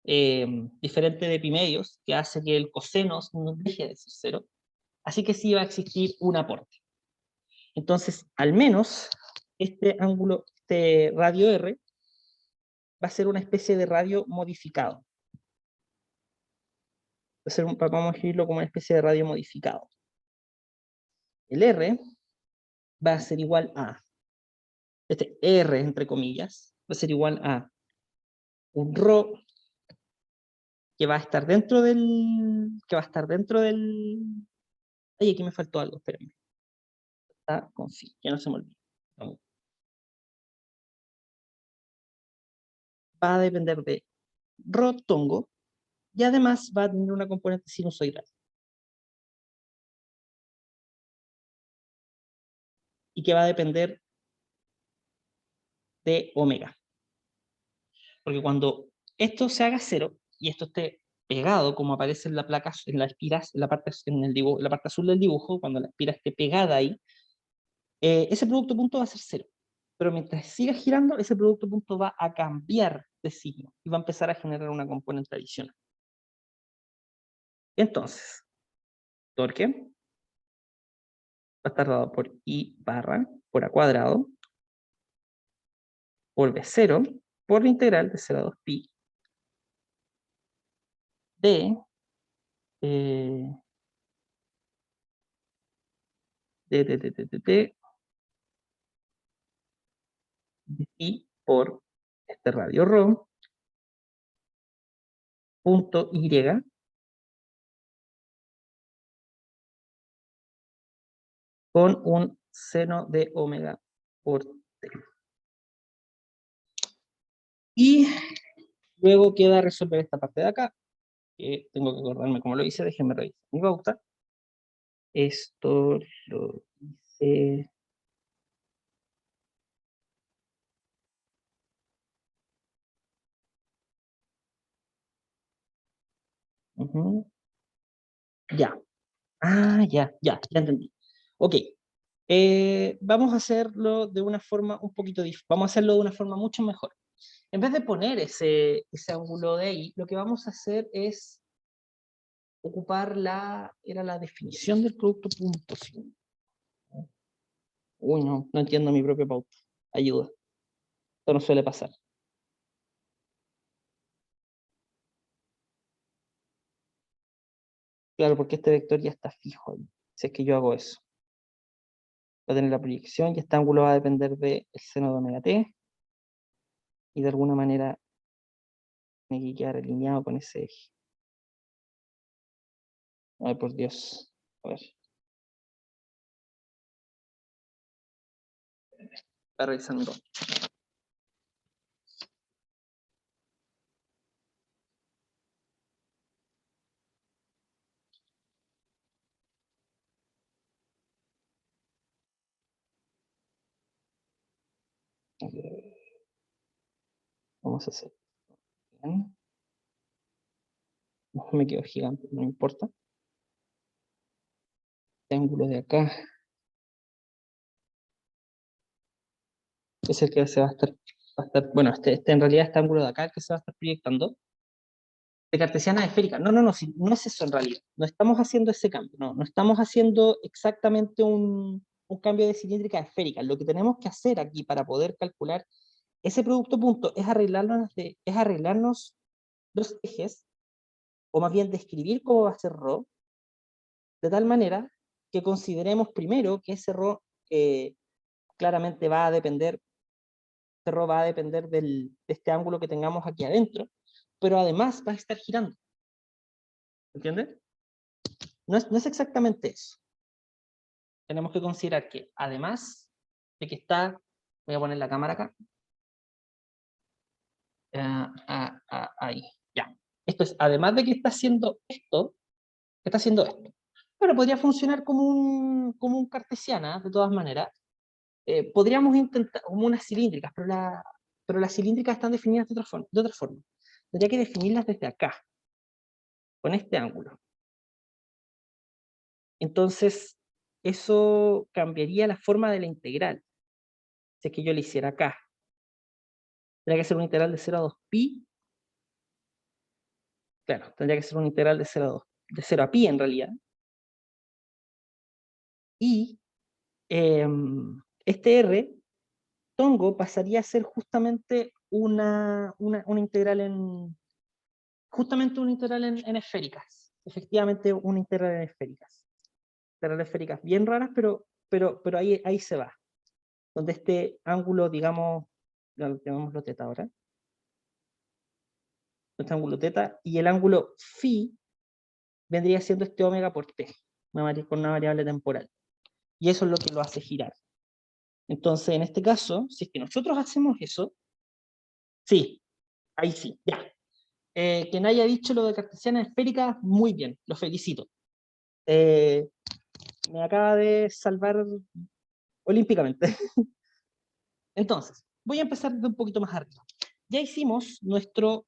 pi medios, que hace que el coseno no deje de ser 0. Así que sí va a existir un aporte. Entonces, al menos, este ángulo, este radio R, va a ser una especie de radio modificado. Vamos a escribirlo como una especie de radio modificado. El R va a ser igual a, este R entre comillas, va a ser igual a un ρ que va a estar dentro del, ay, aquí me faltó algo, espérenme. Está con phi, que no se me olvide. Va a depender de ρ tongo y además va a tener una componente sinusoidal. Y que va a depender de omega. Porque cuando esto se haga 0 y esto esté pegado, como aparece en la placa, en la espira, en la parte, en la parte azul del dibujo, cuando la espira esté pegada ahí, ese producto punto va a ser 0. Pero mientras siga girando, ese producto punto va a cambiar de signo y va a empezar a generar una componente adicional. Entonces, torque va a estar dado por I barra, por A cuadrado, por B0, por la integral de 0 a 2 pi, de y por este radio ρ punto y con un seno de omega por t. Y luego queda resolver esta parte de acá, que tengo que acordarme cómo lo hice, déjenme revisar mi pauta. Esto lo hice... Ya. Ah, ya entendí. Ok. Vamos a hacerlo de una forma un poquito diferente. Vamos a hacerlo de una forma mucho mejor. En vez de poner ese ángulo de ahí, lo que vamos a hacer es ocupar era la definición del producto punto 5. Uy, no entiendo mi propia pauta. Ayuda. Esto no suele pasar. Claro, porque este vector ya está fijo ahí. Si es que yo hago eso. Va a tener la proyección y este ángulo va a depender del seno de omega t. Y de alguna manera tiene que quedar alineado con ese eje. Ay, por Dios. A ver. Está revisando. Vamos a hacer. Bien. No me quedo gigante, no importa. Este ángulo de acá es el que se va a estar, bueno, este en realidad este ángulo de acá es el que se va a estar proyectando. De cartesiana a esférica. No, no es eso en realidad. No estamos haciendo ese cambio, no estamos haciendo exactamente un cambio de cilíndrica a esférica. Lo que tenemos que hacer aquí para poder calcular ese producto punto es arreglarnos los ejes, o más bien describir cómo va a ser ρ, de tal manera que consideremos primero que ese ρ claramente va a depender, de este ángulo que tengamos aquí adentro, pero además va a estar girando. ¿Entiendes? No es exactamente eso. Tenemos que considerar que además de que está, voy a poner la cámara acá, ahí, ya. Esto es, además de que está haciendo esto, pero podría funcionar como un cartesiana, de todas maneras. Podríamos intentar, como unas cilíndricas, pero las cilíndricas están definidas de otra forma. Tendría que definirlas desde acá, con este ángulo. Entonces, eso cambiaría la forma de la integral. Si es que yo la hiciera acá. Tendría que ser una integral de 0 a 2pi. Claro, tendría que ser una integral de 0 a 2, de 0 a pi en realidad. Y este r, tongo, pasaría a ser justamente una integral en esféricas. Efectivamente, una integral en esféricas. Integrales esféricas bien raras, pero ahí se va. Donde este ángulo, digamos, llamémoslo teta ahora. Este ángulo teta y el ángulo phi vendría siendo este omega por t, con una variable temporal. Y eso es lo que lo hace girar. Entonces, en este caso, si es que nosotros hacemos eso, sí, ahí sí, ya. Quien haya dicho lo de cartesiana esférica, muy bien, lo felicito. Me acaba de salvar olímpicamente. Entonces, voy a empezar de un poquito más arriba. Ya hicimos nuestro,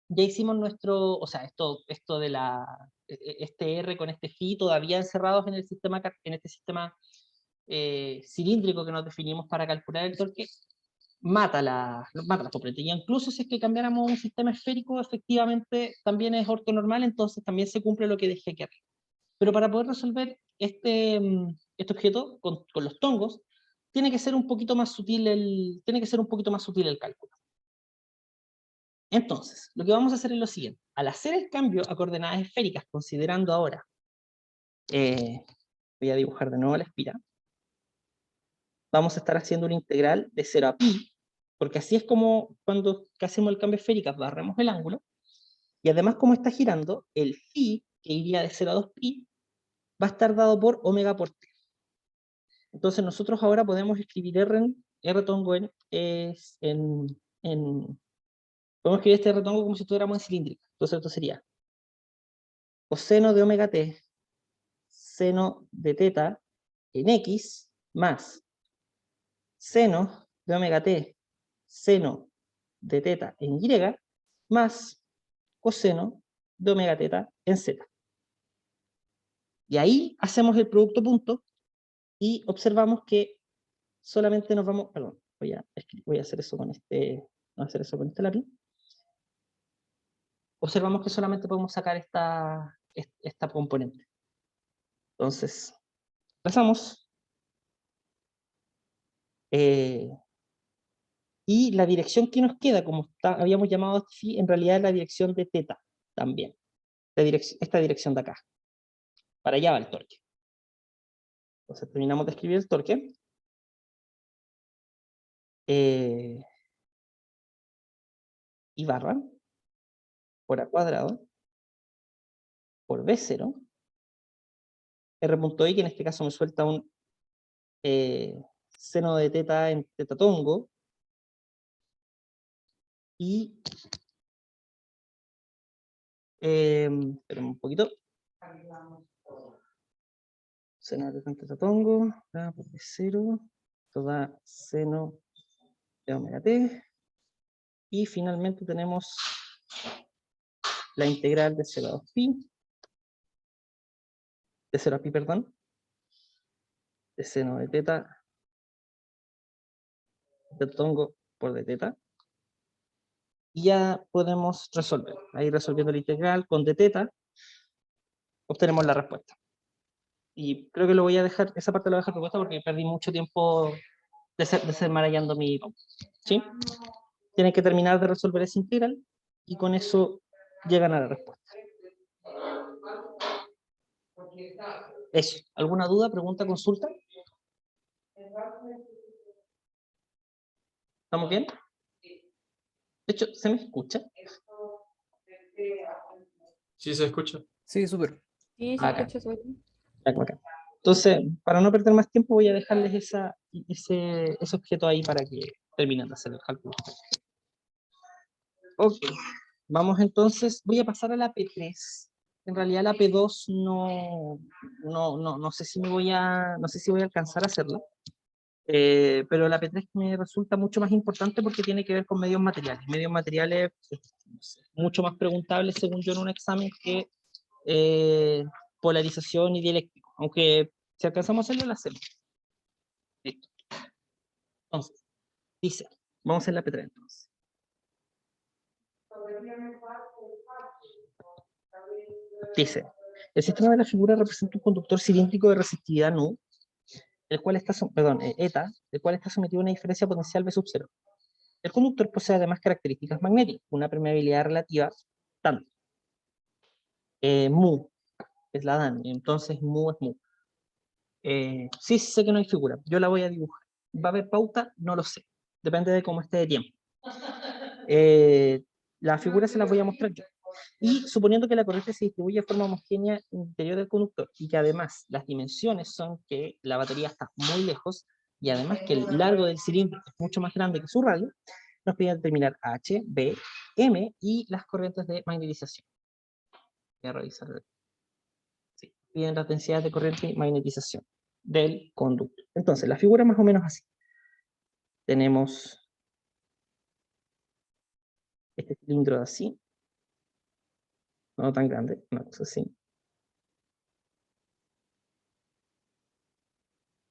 o sea, esto de este R con este phi todavía encerrados en este sistema cilíndrico que nos definimos para calcular el torque, mata las componentes. Y incluso si es que cambiáramos un sistema esférico, efectivamente también es ortonormal, entonces también se cumple lo que dejé aquí arriba. Pero para poder resolver este objeto con los tongos, tiene que ser un poquito más sutil el cálculo. Entonces, lo que vamos a hacer es lo siguiente. Al hacer el cambio a coordenadas esféricas, considerando ahora, voy a dibujar de nuevo la espira, vamos a estar haciendo una integral de 0 a pi, porque así es como cuando hacemos el cambio esférico, barremos el ángulo, y además como está girando, el phi, que iría de 0 a 2pi, va a estar dado por omega por t. Entonces nosotros ahora podemos escribir R tongo podemos escribir este R tongo como si estuviéramos en cilíndrica. Entonces esto sería coseno de omega t, seno de teta en x, más seno de omega t, seno de teta en y, más coseno de omega teta en z. Y ahí hacemos el producto punto y observamos que solamente nos vamos, perdón, voy a hacer eso con este, voy a hacer eso con este lápiz. Observamos que solamente podemos sacar esta componente. Entonces, pasamos. Y la dirección que nos queda, como habíamos llamado phi, en realidad es la dirección de teta también. Esta dirección de acá. Para allá va el torque. Entonces terminamos de escribir el torque. Y barra por a cuadrado por b0 r.i, que en este caso me suelta un seno de teta en teta tongo, y esperen un poquito, seno de teta en teta tongo, por b0, esto da seno de omega t, y finalmente tenemos la integral de 0 a 2pi, de 0 a pi, perdón, de seno de teta tongo por de teta, y ya podemos resolver. Ahí resolviendo la integral con d teta, obtenemos la respuesta. Y creo que lo voy a dejar, esa parte la voy a dejar propuesta porque perdí mucho tiempo desenmarañando mi pauta. ¿Sí? Tienen que terminar de resolver esa integral y con eso llegan a la respuesta. Eso. ¿Alguna duda, pregunta, consulta? ¿Estamos bien? De hecho, ¿se me escucha? Sí, se escucha. Sí, súper. Sí, se Acá. escucha súper bien. Acá. Entonces, para no perder más tiempo, voy a dejarles ese objeto ahí para que terminen de hacer el cálculo. Ok. Vamos entonces, voy a pasar a la P3. En realidad la P2 no sé si voy a alcanzar a hacerla. Pero la P3 me resulta mucho más importante porque tiene que ver con medios materiales. Medios materiales mucho más preguntables, según yo, en un examen que polarización y dieléctrico. Aunque si alcanzamos a hacerlo, lo hacemos. Listo. Entonces, dice, vamos a hacer la P3 entonces. Dice, el sistema de la figura representa un conductor cilíndrico de resistividad nu, el cual está, eta, el cual está sometido a una diferencia potencial V sub 0. El conductor posee además características magnéticas, una permeabilidad relativa tanto. Mu es la DAN, entonces mu es mu. Sí sé que no hay figura, yo la voy a dibujar. ¿Va a haber pauta? No lo sé, depende de cómo esté de tiempo. La figura se las voy a mostrar yo. Y suponiendo que la corriente se distribuye de forma homogénea en el interior del conductor, y que además las dimensiones son que la batería está muy lejos, y además que el largo del cilindro es mucho más grande que su radio, nos piden determinar H, B, M y las corrientes de magnetización. Voy a revisar. Sí, piden las densidades de corriente y magnetización del conductor. Entonces, la figura es más o menos así. Tenemos este cilindro de así, no tan grande, una cosa así.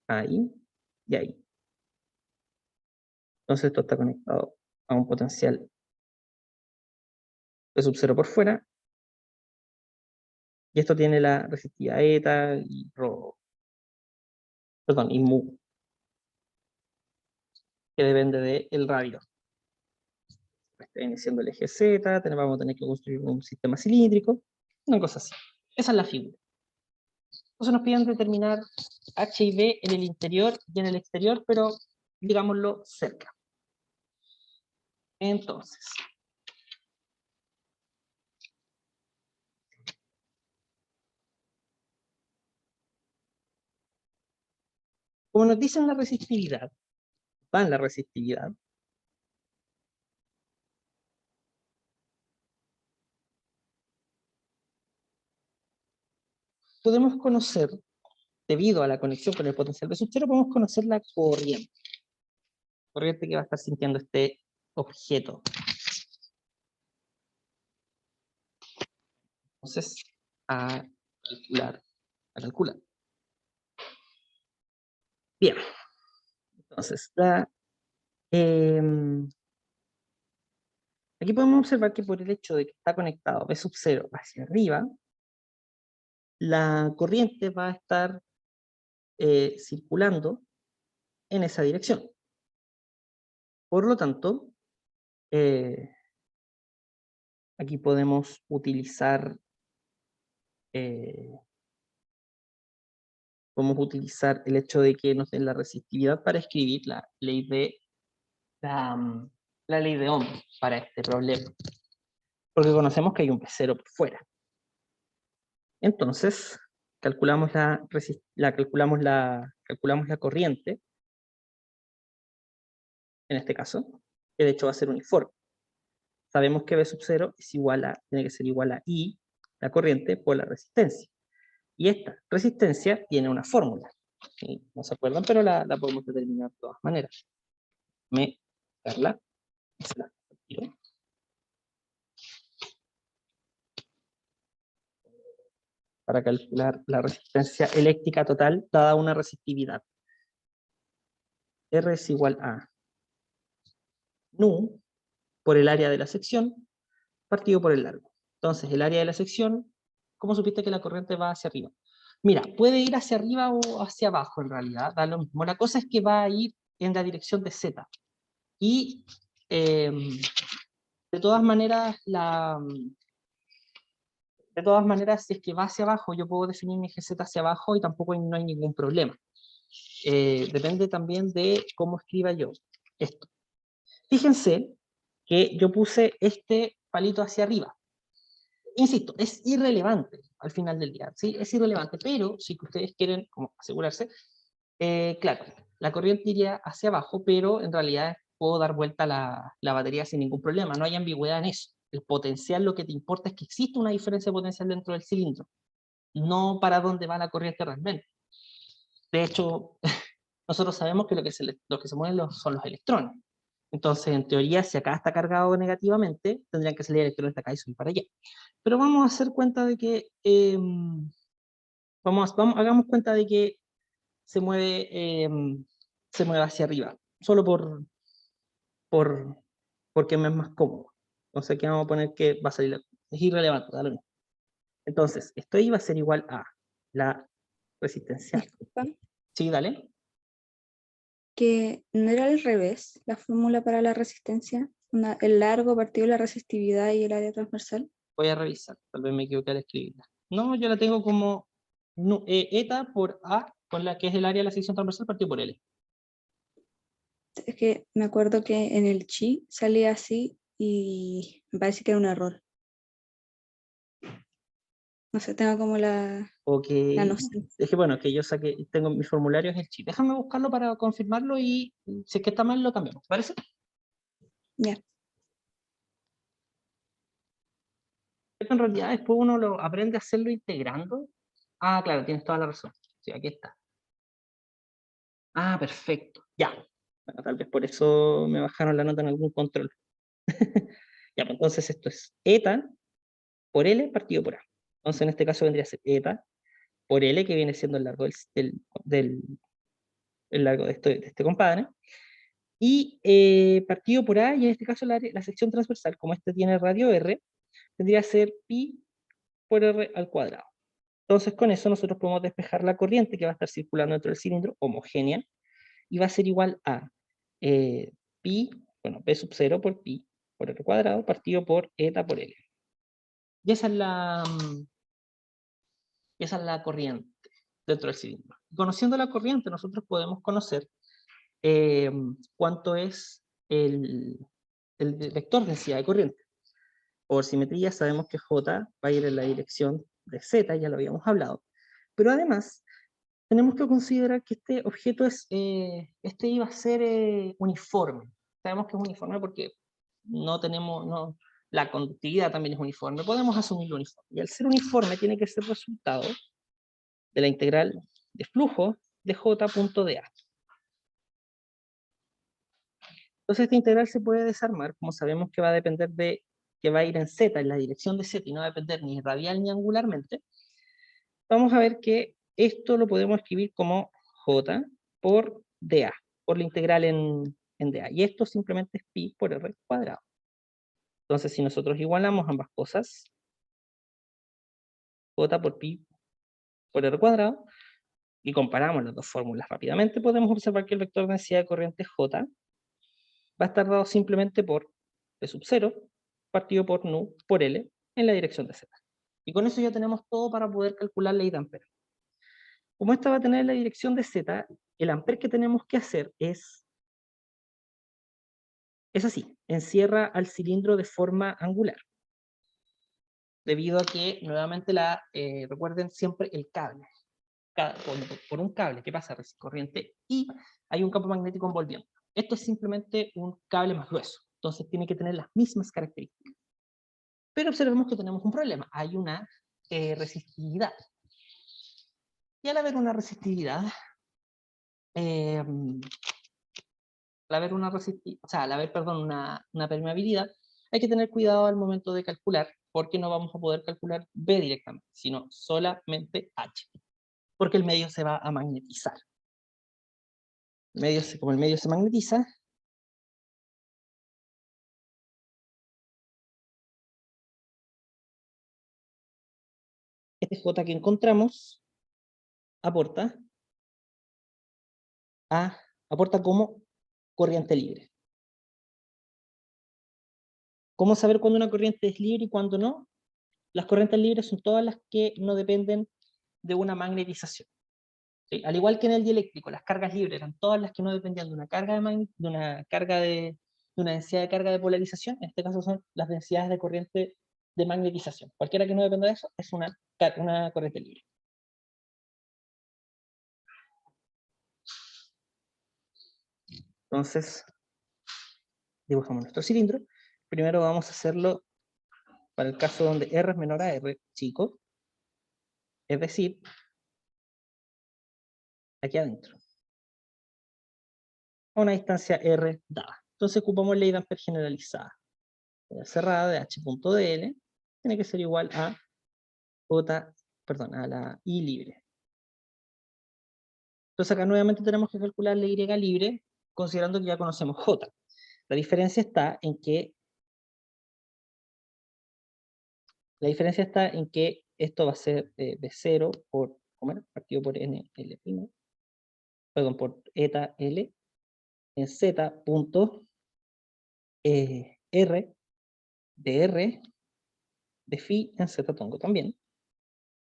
Ahí y ahí. Entonces esto está conectado a un potencial de sub 0 por fuera. Y esto tiene la resistividad eta y rho, perdón, y mu, que depende del radio. Este viene siendo el eje Z, vamos a tener que construir un sistema cilíndrico, una cosa así. Esa es la figura. Entonces nos piden determinar H y B en el interior y en el exterior, pero digámoslo cerca. Entonces, como nos dicen la resistividad, va en la resistividad, podemos conocer, debido a la conexión con el potencial de subcero, podemos conocer la corriente que va a estar sintiendo este objeto. Entonces, a calcular. Bien. Entonces, aquí podemos observar que por el hecho de que está conectado B sub 0 hacia arriba, la corriente va a estar circulando en esa dirección. Por lo tanto, aquí podemos utilizar el hecho de que nos den la resistividad para escribir la ley de Ohm para este problema. Porque conocemos que hay un P0 por fuera. Entonces, calculamos la corriente, en este caso, que de hecho va a ser uniforme. Sabemos que B sub 0 tiene que ser igual a I, la corriente, por la resistencia. Y esta resistencia tiene una fórmula. ¿Sí? No se acuerdan, pero la podemos determinar de todas maneras. Para calcular la resistencia eléctrica total dada una resistividad. R es igual a nu por el área de la sección partido por el largo. Entonces, el área de la sección, ¿cómo supiste que la corriente va hacia arriba? Mira, puede ir hacia arriba o hacia abajo en realidad, da lo mismo. La cosa es que va a ir en la dirección de Z. Y de todas maneras, si es que va hacia abajo, yo puedo definir mi GZ hacia abajo y tampoco no hay ningún problema. Depende también de cómo escriba yo esto. Fíjense que yo puse este palito hacia arriba. Insisto, es irrelevante al final del día, ¿sí? Es irrelevante, pero si ustedes quieren como asegurarse, claro, la corriente iría hacia abajo, pero en realidad puedo dar vuelta la batería sin ningún problema, no hay ambigüedad en eso. El potencial, lo que te importa es que existe una diferencia de potencial dentro del cilindro, no para dónde va la corriente realmente. De hecho, nosotros sabemos que lo que se mueven son los electrones. Entonces, en teoría, si acá está cargado negativamente, tendrían que salir electrones de acá y subir para allá. Pero vamos a hacer cuenta de que, hagamos cuenta de que se mueve hacia arriba, solo porque me es más cómodo. Entonces aquí vamos a poner que va a salir, es irrelevante, da lo mismo. Entonces, esto iba a ser igual a la resistencia. Disculpa, Sí, dale. que no era al revés la fórmula para la resistencia, el largo partido de la resistividad y el área transversal. Voy a revisar, tal vez me equivoqué al escribirla. No, yo la tengo como eta por A, con la que es el área de la sección transversal partido por L. Es que me acuerdo que en el chi salía así y me parece que era un error. No sé, tengo como la noción. Es que bueno, que yo tengo mis formularios el chip. Déjame buscarlo para confirmarlo y si es que está mal lo cambiamos, ¿te parece? Ya. En realidad después uno lo aprende a hacerlo integrando. Ah, claro, tienes toda la razón. Sí, aquí está. Ah, perfecto. Ya. Bueno, tal vez por eso me bajaron la nota en algún control. Ya, pues entonces esto es eta por L partido por A. Entonces en este caso vendría a ser eta por L, que viene siendo el largo el largo de este compadre, y partido por A, y en este caso la sección transversal, como este tiene radio R, tendría que ser pi por R al cuadrado. Entonces con eso nosotros podemos despejar la corriente que va a estar circulando dentro del cilindro, homogénea, y va a ser igual a pi, bueno, P sub 0 por pi por R cuadrado partido por eta por L. Y esa es la corriente dentro del cilindro. Conociendo la corriente, nosotros podemos conocer cuánto es el vector densidad de corriente. Por simetría sabemos que J va a ir en la dirección de Z, ya lo habíamos hablado. Pero además, tenemos que considerar que este objeto este iba a ser uniforme. Sabemos que es uniforme porque la conductividad también es uniforme. Podemos asumirlo uniforme. Y al ser uniforme tiene que ser resultado de la integral de flujo de J punto de A. Entonces esta integral se puede desarmar, como sabemos que va a depender que va a ir en Z, en la dirección de Z, y no va a depender ni radial ni angularmente. Vamos a ver que esto lo podemos escribir como J por dA, por la integral en dA. Y esto simplemente es pi por R cuadrado. Entonces si nosotros igualamos ambas cosas, J por pi por R cuadrado, y comparamos las dos fórmulas rápidamente, podemos observar que el vector de densidad de corriente J va a estar dado simplemente por P sub 0 partido por nu por L en la dirección de Z. Y con eso ya tenemos todo para poder calcular la I de Ampere. Como esta va a tener la dirección de Z, el Ampere que tenemos que hacer es así, encierra al cilindro de forma angular. Debido a que, nuevamente, recuerden siempre el cable. Por un cable, ¿qué pasa? Corriente y hay un campo magnético envolviendo. Esto es simplemente un cable más grueso, entonces tiene que tener las mismas características. Pero observemos que tenemos un problema, hay una resistividad. Y al haber una resistividad, una permeabilidad, hay que tener cuidado al momento de calcular, porque no vamos a poder calcular B directamente, sino solamente H, porque el medio se va a magnetizar. Como el medio se magnetiza, este J que encontramos aporta como corriente libre. ¿Cómo saber cuándo una corriente es libre y cuándo no? Las corrientes libres son todas las que no dependen de una magnetización. ¿Sí? Al igual que en el dieléctrico, las cargas libres eran todas las que no dependían de una densidad de carga de polarización. En este caso son las densidades de corriente de magnetización. Cualquiera que no dependa de eso es una corriente libre. Entonces, dibujamos nuestro cilindro. Primero vamos a hacerlo para el caso donde R es menor a R chico, es decir, aquí adentro, a una distancia R dada. Entonces ocupamos la ley de Ampere generalizada. La cerrada de H.dl tiene que ser igual a a la I libre. Entonces acá nuevamente tenemos que calcular la Y libre, considerando que ya conocemos J. La diferencia está en que esto va a ser B0 partido por NL', perdón, por eta L en Z punto R de R de phi en Z tongo también,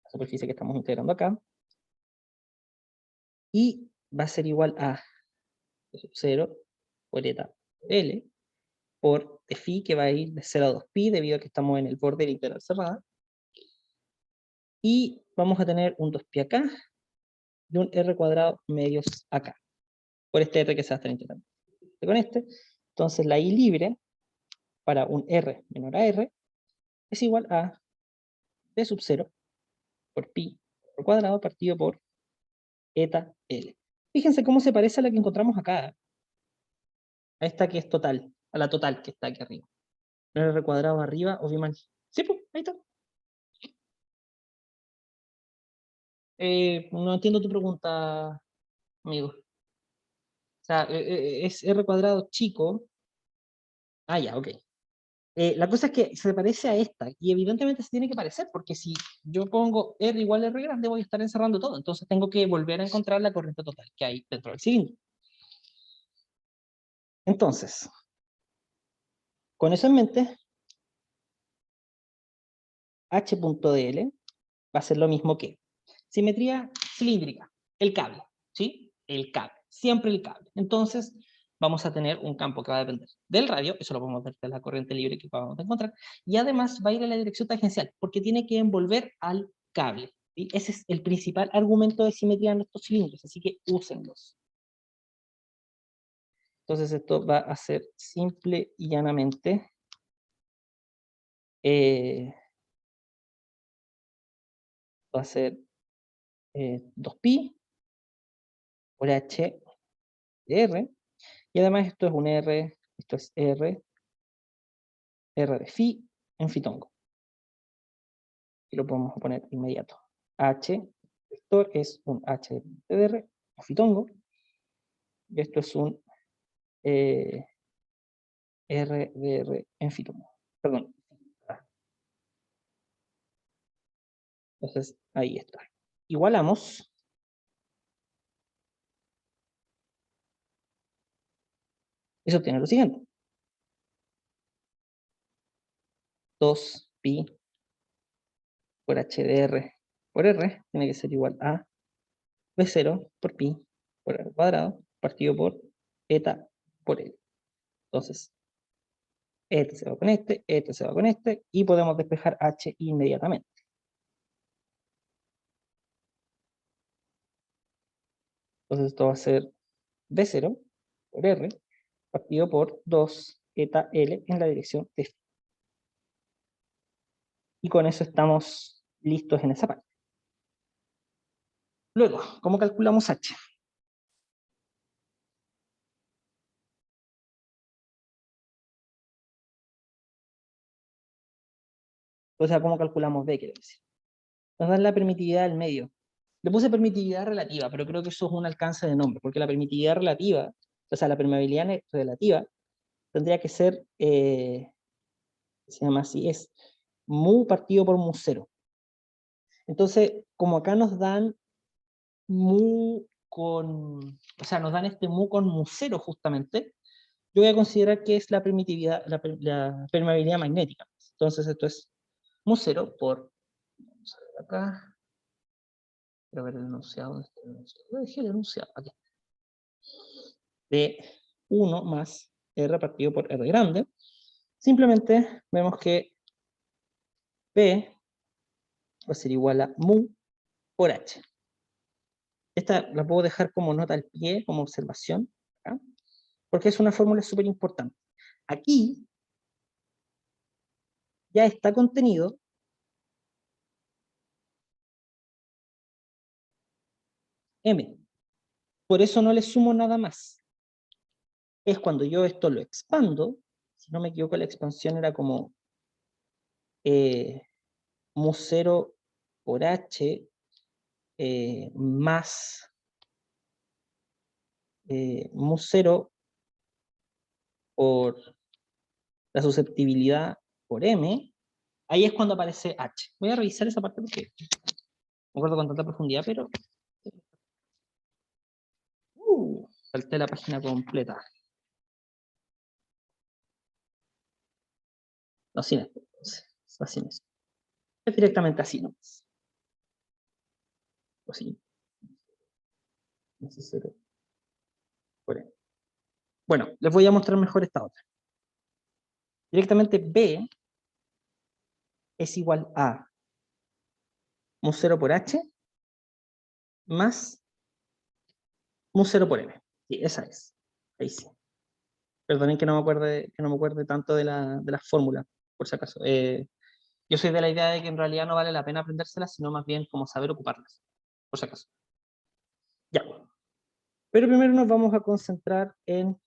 la superficie que estamos integrando acá, y va a ser igual a 0 por eta L por de phi, que va a ir de 0 a 2pi debido a que estamos en el borde de la integral cerrada, y vamos a tener un 2pi acá y un R cuadrado medios acá, por este R que se va a estar integrando con este. Entonces la I libre para un R menor a R es igual a P sub 0 por pi al cuadrado partido por eta L. Fíjense cómo se parece a la que encontramos acá, a esta que es total, a la total que está aquí arriba. R cuadrado arriba, obviamente. Sí, pues, ahí está. No entiendo tu pregunta, amigo. O sea, es R cuadrado chico. Ah, ya, ok. La cosa es que se parece a esta, y evidentemente se tiene que parecer, porque si yo pongo R igual a R grande, voy a estar encerrando todo, entonces tengo que volver a encontrar la corriente total que hay dentro del cilindro. Entonces, Con eso en mente, H.dl va a ser lo mismo que simetría cilíndrica, el cable, ¿sí? El cable, siempre el cable. Entonces, vamos a tener un campo que va a depender del radio, eso lo podemos ver de la corriente libre que vamos a encontrar, y además va a ir en la dirección tangencial, porque tiene que envolver al cable. ¿Sí? Ese es el principal argumento de simetría en estos cilindros, así que úsenlos. Entonces esto va a ser simple y llanamente va a ser 2pi por h de r, y además esto es un r, esto es r de phi en fitongo. Y lo podemos poner inmediato. H vector es un h de r en fitongo, y esto es un r de r en fitongo. Perdón. Entonces, ahí está. Igualamos. Eso obtiene lo siguiente. 2pi por h de r por r tiene que ser igual a b0 por pi por r cuadrado partido por eta por l. Entonces, este se va con este se va con este, y podemos despejar h inmediatamente. Entonces esto va a ser b0 por r partido por 2 eta l en la dirección de phi. Y con eso estamos listos en esa parte. Luego, ¿cómo calculamos h? O sea, ¿cómo calculamos b? Quiero decir. Nos dan la permitividad del medio. Le puse permitividad relativa, pero creo que eso es un alcance de nombre, porque la permitividad relativa, o sea, la permeabilidad relativa, tendría que ser, se llama así, es mu partido por mu cero. Entonces, como acá nos dan mu con, o sea, nos dan este mu con mu cero justamente, yo voy a considerar que es la permitividad, la permeabilidad magnética. Entonces esto es mu cero por, vamos a ver acá, quiero ver el enunciado, ¿dónde está el enunciado? Lo dejé el enunciado, aquí. De 1 más r partido por r grande, simplemente vemos que P va a ser igual a mu por h. Esta la puedo dejar como nota al pie, como observación, ¿ya? Porque es una fórmula súper importante. Aquí ya está contenido m. Por eso no le sumo nada más. Es cuando yo esto lo expando, si no me equivoco la expansión era como mu 0 por h más mu 0 por la susceptibilidad por m, ahí es cuando aparece h. Voy a revisar esa parte porque no me acuerdo con tanta profundidad, pero salté la página completa. No, sin esto, así no es. Es directamente así nomás. O así. Bueno, les voy a mostrar mejor esta otra. Directamente B es igual a mu 0 por h más mu 0 por m. Sí, esa es. Ahí sí. Perdonen que no me acuerde tanto de la fórmula, por si acaso. Yo soy de la idea de que en realidad no vale la pena aprendérselas, sino más bien como saber ocuparlas, por si acaso. Ya. Pero primero nos vamos a concentrar en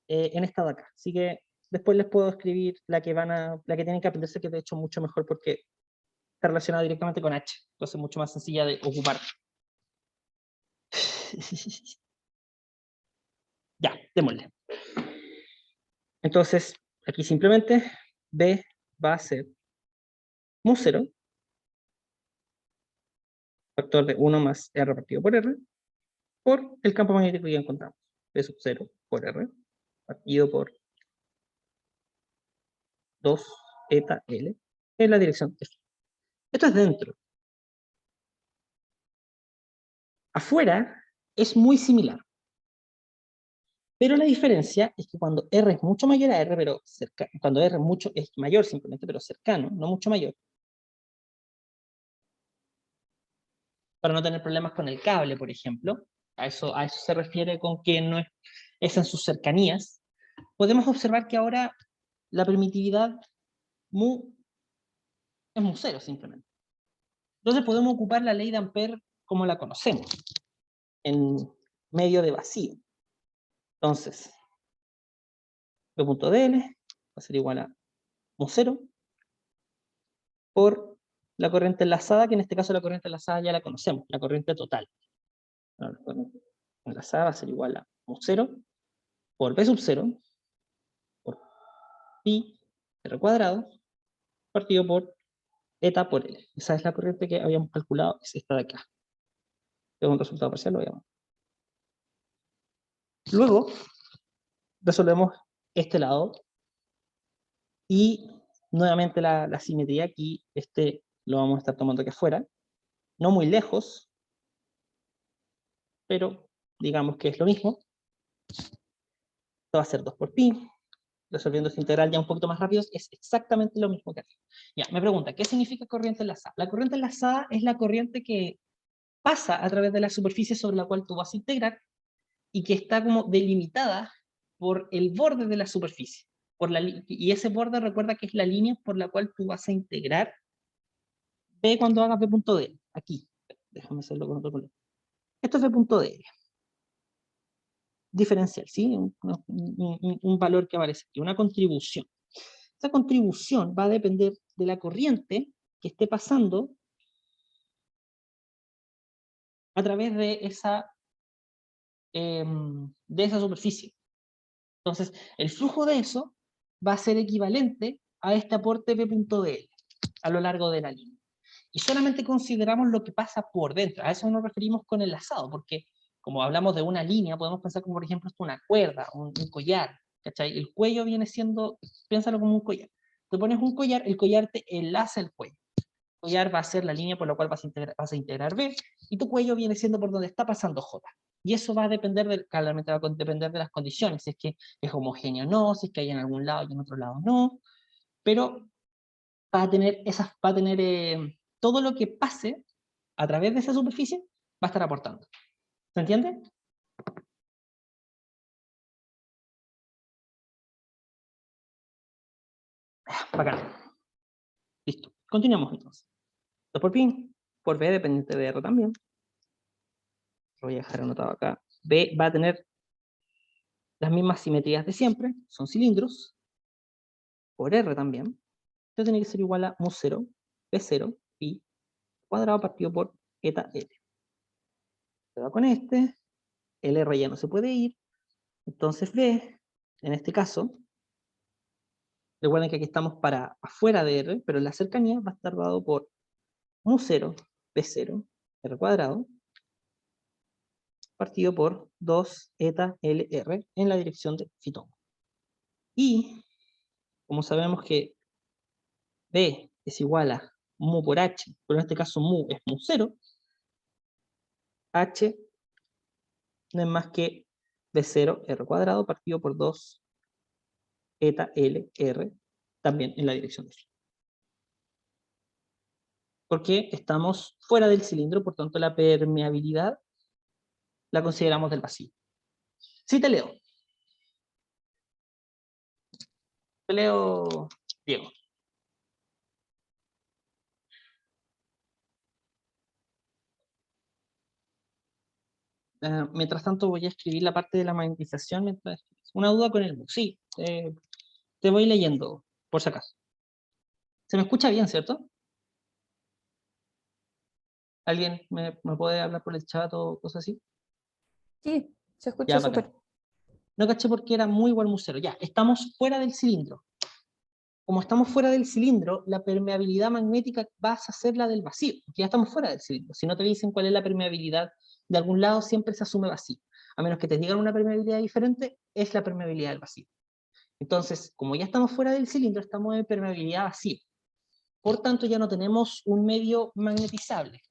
esta de acá. Así que después les puedo escribir la que tienen que aprenderse, que es de hecho mucho mejor porque está relacionada directamente con H. Entonces mucho más sencilla de ocupar. Ya, démosle. Entonces, aquí simplemente B va a ser mu 0, factor de 1 más R partido por R, por el campo magnético que ya encontramos. B sub 0 por R. partido por 2 eta L en la dirección de phi. Esto es dentro. Afuera es muy similar. Pero la diferencia es que cuando R es mucho mayor a R, pero cuando R es mayor simplemente, pero cercano, no mucho mayor, para no tener problemas con el cable, por ejemplo, a eso se refiere con que no es en sus cercanías, podemos observar que ahora la permitividad mu es mu 0 simplemente. Entonces podemos ocupar la ley de Ampère como la conocemos, en medio de vacío. Entonces, P.dl va a ser igual a mu 0 por la corriente enlazada, que en este caso la corriente enlazada ya la conocemos, la corriente total. La corriente enlazada va a ser igual a mu 0 por B sub 0 por pi r cuadrado partido por eta por L. Esa es la corriente que habíamos calculado, es esta de acá. Es un resultado parcial, lo veamos. Luego, resolvemos este lado, y nuevamente la simetría aquí, lo vamos a estar tomando aquí afuera, no muy lejos, pero digamos que es lo mismo. Esto va a ser 2 por pi, resolviendo esta integral ya un poquito más rápido, es exactamente lo mismo que aquí. Ya, me pregunta, ¿qué significa corriente enlazada? La corriente enlazada es la corriente que pasa a través de la superficie sobre la cual tú vas a integrar, y que está como delimitada por el borde de la superficie. Y ese borde, recuerda que es la línea por la cual tú vas a integrar P cuando hagas P.d. Aquí. Déjame hacerlo con otro color. Esto es P.d. Diferencial, ¿sí? Un valor que aparece aquí, una contribución. Esa contribución va a depender de la corriente que esté pasando a través de esa superficie. Entonces, el flujo de eso va a ser equivalente a este aporte P.dl a lo largo de la línea. Y solamente consideramos lo que pasa por dentro. A eso nos referimos con el enlazado, porque como hablamos de una línea, podemos pensar como, por ejemplo, esto una cuerda, un collar, ¿cachai? El cuello viene siendo, piénsalo como un collar. Te pones un collar, el collar te enlaza el cuello. El collar va a ser la línea por la cual vas a integrar B, y tu cuello viene siendo por donde está pasando J. Y eso va a depender, claramente va a depender de las condiciones, si es que es homogéneo o no, si es que hay en algún lado y en otro lado no, pero va a tener, todo lo que pase a través de esa superficie va a estar aportando. ¿Se entiende? Bacán. Listo. Continuamos entonces. 2 por pi, por B dependiente de R también. Lo voy a dejar anotado acá. B va a tener las mismas simetrías de siempre, son cilindros, por R también. Esto tiene que ser igual a mu 0, P0, pi, cuadrado partido por eta L. Se va con este, el R ya no se puede ir, entonces B, en este caso, recuerden que aquí estamos para afuera de R, pero en la cercanía va a estar dado por mu 0, P0, R cuadrado, partido por 2 eta LR en la dirección de fitón. Y, como sabemos que B es igual a mu por H, pero en este caso mu es mu 0, H no es más que B0 R cuadrado partido por 2 eta LR, también en la dirección de fitón. Porque estamos fuera del cilindro, por tanto la permeabilidad la consideramos del vacío. Sí te leo. Te leo, Diego. Mientras tanto voy a escribir la parte de la magnetización. Una duda con el MOOC. Sí, te voy leyendo, por si acaso. ¿Se me escucha bien, cierto? ¿Alguien me puede hablar por el chat o cosas así? Sí, se escucha Ya, súper. bacán. No caché porque era muy igual mu 0. Ya, estamos fuera del cilindro. Como estamos fuera del cilindro, la permeabilidad magnética vas a ser la del vacío, porque ya estamos fuera del cilindro. Si no te dicen cuál es la permeabilidad de algún lado, siempre se asume vacío. a menos que te digan una permeabilidad diferente, es la permeabilidad del vacío. Entonces, como ya estamos fuera del cilindro, estamos en permeabilidad vacía. Por tanto, ya no tenemos un medio magnetizable.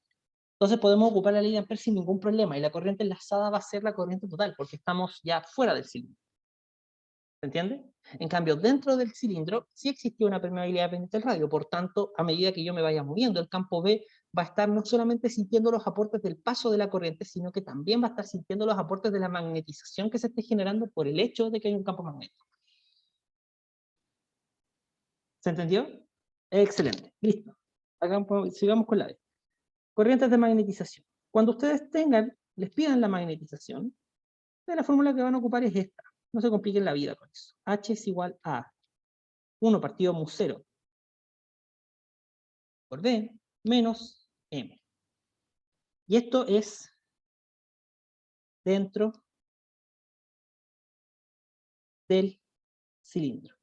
Entonces podemos ocupar la ley de Ampère sin ningún problema, y la corriente enlazada va a ser la corriente total, porque estamos ya fuera del cilindro. ¿Se entiende? En cambio, dentro del cilindro sí existía una permeabilidad dependiente del radio, por tanto, a medida que yo me vaya moviendo, el campo B va a estar no solamente sintiendo los aportes del paso de la corriente, sino que también va a estar sintiendo los aportes de la magnetización que se esté generando por el hecho de que hay un campo magnético. ¿Se entendió? Excelente, listo. Sigamos con la D. Corrientes de magnetización. Cuando ustedes les pidan la magnetización, la fórmula que van a ocupar es esta. No se compliquen la vida con eso. H es igual a 1 partido mu 0 por D menos M. Y esto es dentro del cilindro.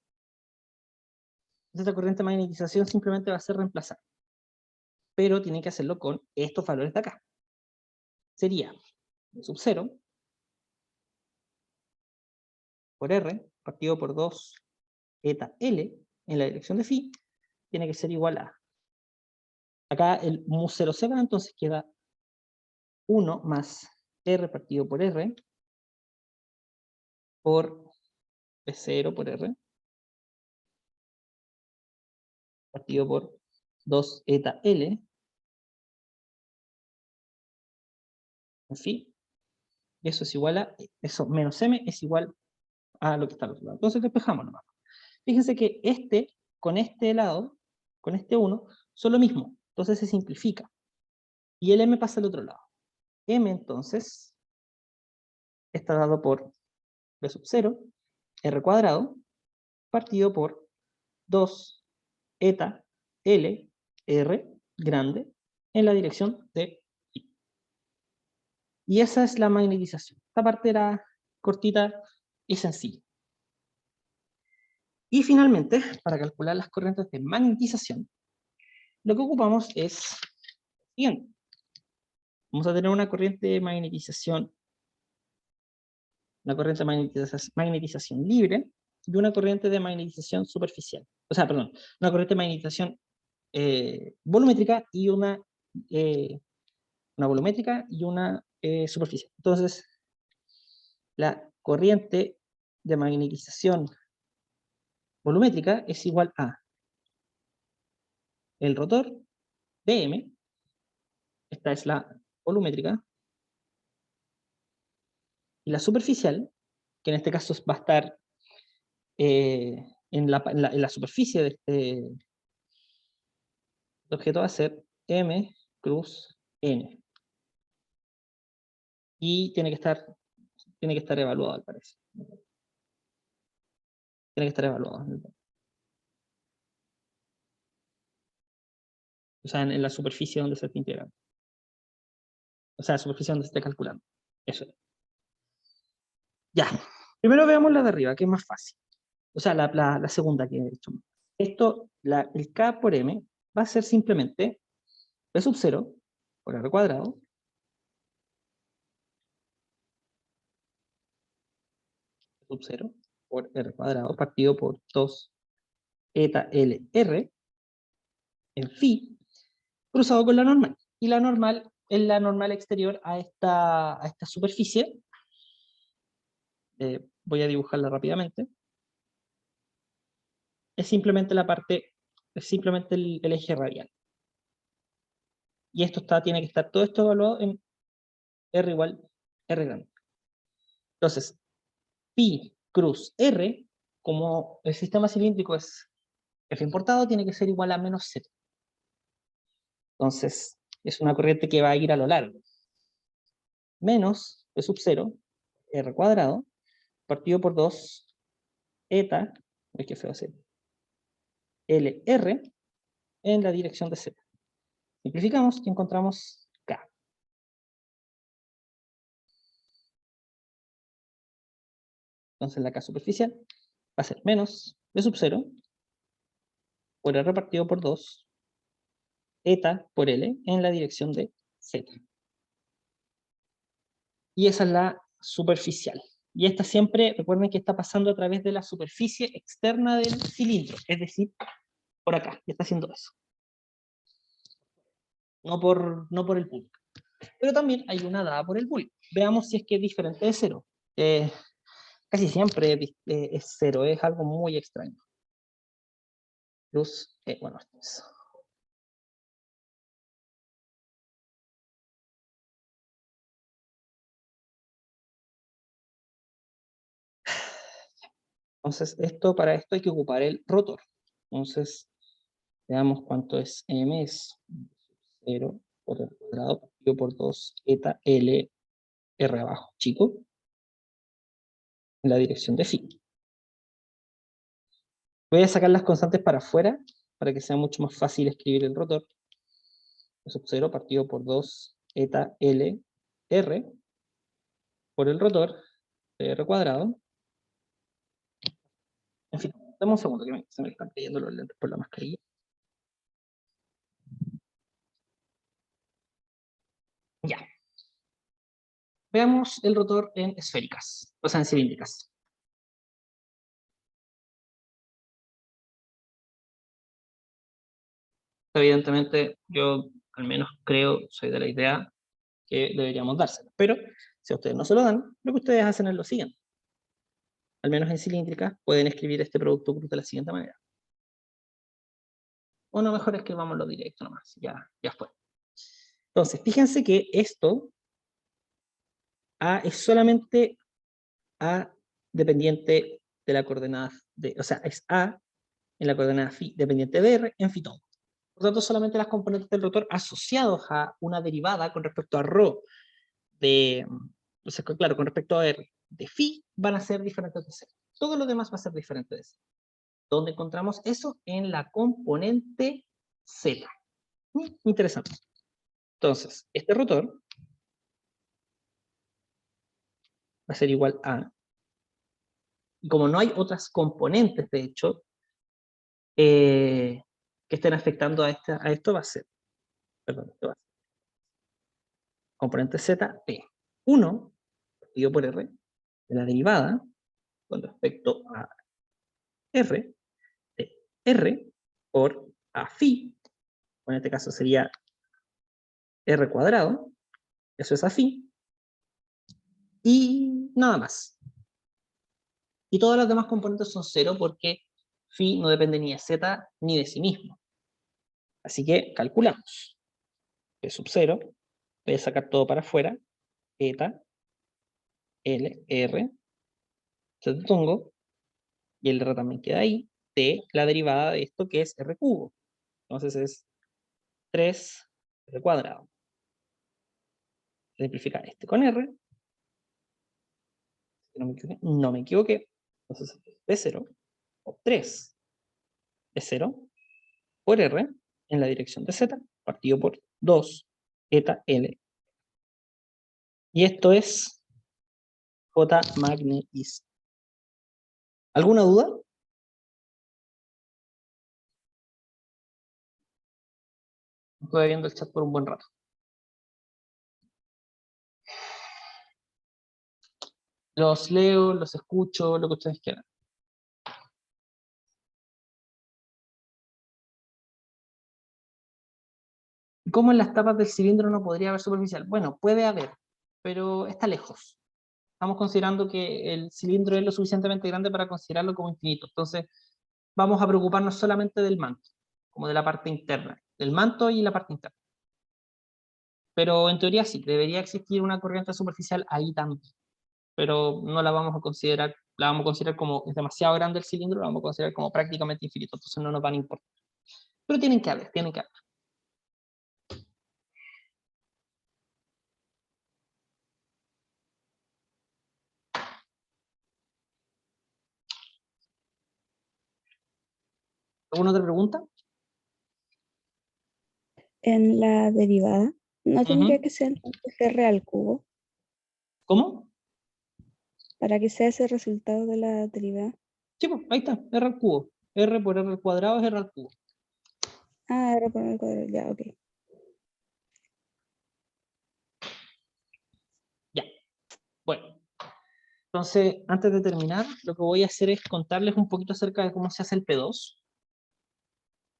Esta corriente de magnetización simplemente va a ser reemplazada. Pero tienen que hacerlo con estos valores de acá. Sería sub 0 por R partido por 2 eta L en la dirección de phi tiene que ser igual a. Acá el mu 0 se va, entonces queda 1 más R partido por R por P0 por R partido por 2 eta L en phi. Y eso es igual a, eso menos M es igual a lo que está al otro lado. Entonces despejamos nomás. Fíjense que con este lado, con este 1, son lo mismo. Entonces se simplifica. Y el M pasa al otro lado. M entonces está dado por B sub 0, R cuadrado, partido por 2 eta L R grande en la dirección de phi. Y esa es la magnetización. Esta parte era cortita y sencilla. Y finalmente, para calcular las corrientes de magnetización, lo que ocupamos es lo siguiente. Vamos a tener una corriente de magnetización libre y una corriente de magnetización superficial. O sea, perdón, una corriente de magnetización volumétrica y una volumétrica y una superficial. Entonces, la corriente de magnetización volumétrica es igual a el rotor Bm, esta es la volumétrica, y la superficial, que en este caso va a estar en la superficie de este objeto, va a ser M cruz N. Y tiene que estar evaluado, al parecer. Tiene que estar evaluado. O sea, en la superficie donde se está integrando. O sea, la superficie donde se está calculando. Eso es. Ya. Primero veamos la de arriba, que es más fácil. O sea, la segunda que he hecho. Esto, el K por M, va a ser simplemente P sub 0 por R cuadrado sub 0 por R cuadrado partido por 2 eta L R en phi cruzado con la normal. Y la normal es la normal exterior a esta superficie. Voy a dibujarla rápidamente. Es simplemente el eje radial. Y esto tiene que estar todo esto evaluado en R igual R grande. Entonces, pi cruz R, como el sistema cilíndrico es F importado, tiene que ser igual a menos 0. Entonces, es una corriente que va a ir a lo largo. Menos P sub 0, R cuadrado, partido por 2 eta, es que feo hacer, LR en la dirección de Z. Simplificamos y encontramos K. Entonces la K superficial va a ser menos B sub 0 por R partido por 2 eta por L en la dirección de Z. Y esa es la superficial. Y esta siempre, recuerden que está pasando a través de la superficie externa del cilindro, es decir, por acá, y está haciendo eso. No por el bulk. Pero también hay una dada por el bulk. Veamos si es que es diferente de 0. Casi siempre es 0, es algo muy extraño. Luz, bueno, eso. Entonces, para esto hay que ocupar el rotor. Entonces, veamos cuánto es m, es 0 por el cuadrado partido por 2 eta L R abajo, chico, en la dirección de phi. Voy a sacar las constantes para afuera, para que sea mucho más fácil escribir el rotor. Sub 0 partido por 2 eta L R por el rotor de R cuadrado. En fin, dame un segundo que se me están cayendo los lentes por la mascarilla. Ya. Veamos el rotor en esféricas, o sea, en cilíndricas. Evidentemente, yo al menos creo, soy de la idea que deberíamos dárselo. Pero si a ustedes no se lo dan, lo que ustedes hacen es lo siguiente. Al menos en cilíndricas pueden escribir este producto cruz de la siguiente manera. O no, mejor escribámoslo directo nomás, ya fue. Entonces, fíjense que esto A es solamente A dependiente de la coordenada, o sea, es A en la coordenada phi dependiente de R en phi todo. Por lo tanto, solamente las componentes del rotor asociados a una derivada con respecto a ρ o sea, claro, con respecto a R de phi van a ser diferentes de C. Todo lo demás va a ser diferente de C. ¿Dónde encontramos eso? En la componente Z. Interesante. Entonces, este rotor va a ser igual a, y como no hay otras componentes, de hecho, que estén afectando a esto, va a ser, perdón, esto va a ser componente Z P 1 dividido por R de la derivada con respecto a R de R por A phi, en este caso sería R cuadrado, eso es A phi, y nada más. Y todas las demás componentes son 0 porque phi no depende ni de z ni de sí mismo. Así que calculamos. P sub 0, voy a sacar todo para afuera, eta, L, R, se detengo, y el R también queda ahí, de la derivada de esto que es R cubo. Entonces es 3 R cuadrado. Simplificar este con R. No me equivoqué. Entonces P0, o 3 P0, por R, en la dirección de Z, partido por 2 eta L. Y esto es J magnetis. ¿Alguna duda? Estuve viendo el chat por un buen rato. Los leo, los escucho, lo que ustedes quieran. ¿Cómo en las tapas del cilindro no podría haber superficial? Bueno, puede haber, pero está lejos. Estamos considerando que el cilindro es lo suficientemente grande para considerarlo como infinito. Entonces, vamos a preocuparnos solamente del manto, como de la parte interna, del manto y la parte interna. Pero en teoría sí, debería existir una corriente superficial ahí también. Pero no la vamos a considerar, la vamos a considerar como es demasiado grande el cilindro, la vamos a considerar como prácticamente infinito, entonces no nos van a importar. Pero tienen que haber, tienen que haber. ¿Alguna otra pregunta? En la derivada, ¿no tendría que ser entonces R al cubo ¿Cómo? para que sea ese resultado de la derivada? Sí, pues, ahí está, R al cubo. R por R al cuadrado es R al cubo. Ah, R por el cuadrado, ya, ok. Ya. Bueno, Entonces, antes de terminar, lo que voy a hacer es contarles un poquito acerca de cómo se hace el P2.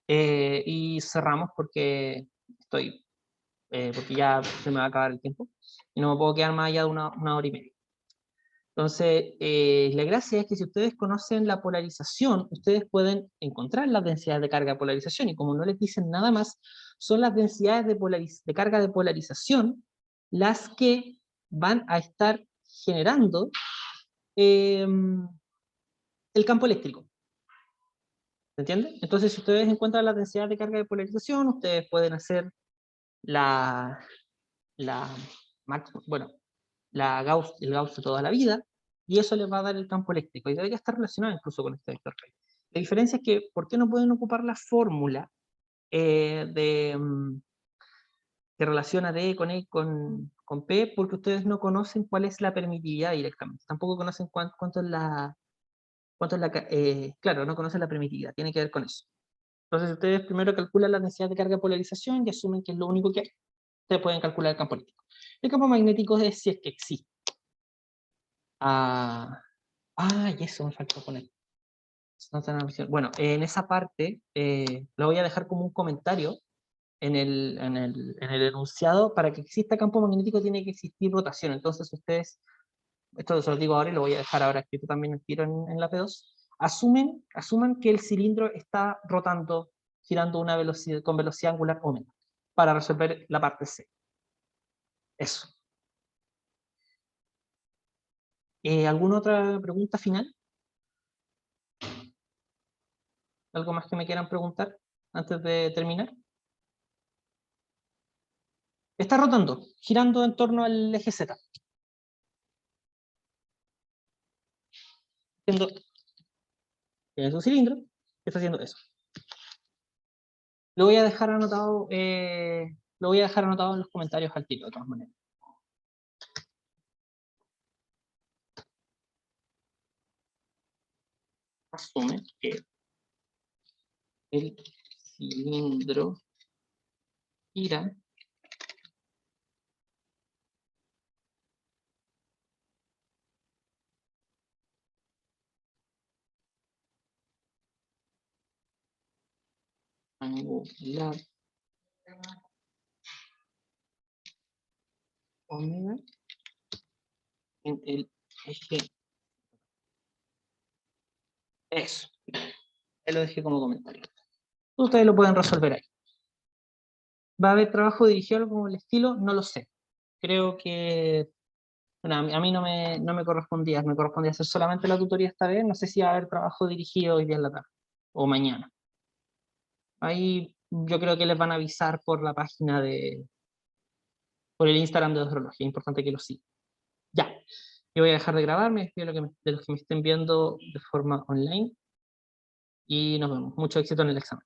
Y cerramos porque porque ya se me va a acabar el tiempo y no me puedo quedar más allá de una hora y media. Entonces, la gracia es que si ustedes conocen la polarización, ustedes pueden encontrar las densidades de carga de polarización, y como no les dicen nada más, son las densidades de carga de polarización las que van a estar generando el campo eléctrico. ¿Se entiende? Entonces, si ustedes encuentran la densidad de carga de polarización, ustedes pueden hacer el Gauss de toda la vida, y eso les va a dar el campo eléctrico, y debería estar relacionado incluso con este vector P. La diferencia es que, ¿por qué no pueden ocupar la fórmula que relaciona D con E con P? Porque ustedes no conocen cuál es la permitividad directamente, tampoco conocen cuánto es claro, no conocen la permitividad, tiene que ver con eso. Entonces ustedes primero calculan la densidad de carga de polarización y asumen que es lo único que hay. Ustedes pueden calcular el campo eléctrico. El campo magnético es si es que existe. Y eso me faltó poner. Bueno, en esa parte lo voy a dejar como un comentario en el enunciado. Para que exista campo magnético tiene que existir rotación. Entonces ustedes, esto se lo digo ahora y lo voy a dejar ahora escrito también el tiro en la P2, asuman que el cilindro está rotando, girando con velocidad angular omega, para resolver la parte C. Eso. ¿Alguna otra pregunta final? ¿Algo más que me quieran preguntar antes de terminar? Está rotando, girando en torno al eje Z. Tiene su cilindro, está haciendo eso. Lo voy a dejar anotado, en los comentarios al tiro, de todas maneras. Asume que el cilindro gira angular omega en el eje. Eso. Ahí lo dejé como comentario. Ustedes lo pueden resolver ahí. ¿Va a haber trabajo dirigido algo como el estilo? No lo sé. Creo que bueno, a mí no me correspondía hacer solamente la tutoría esta vez. No sé si va a haber trabajo dirigido hoy día en la tarde o mañana. Ahí yo creo que les van a avisar por la página por el Instagram de Hidrología. Es importante que lo sigan. Ya, yo voy a dejar de grabar, me despido de los que me estén viendo de forma online y nos vemos. Mucho éxito en el examen.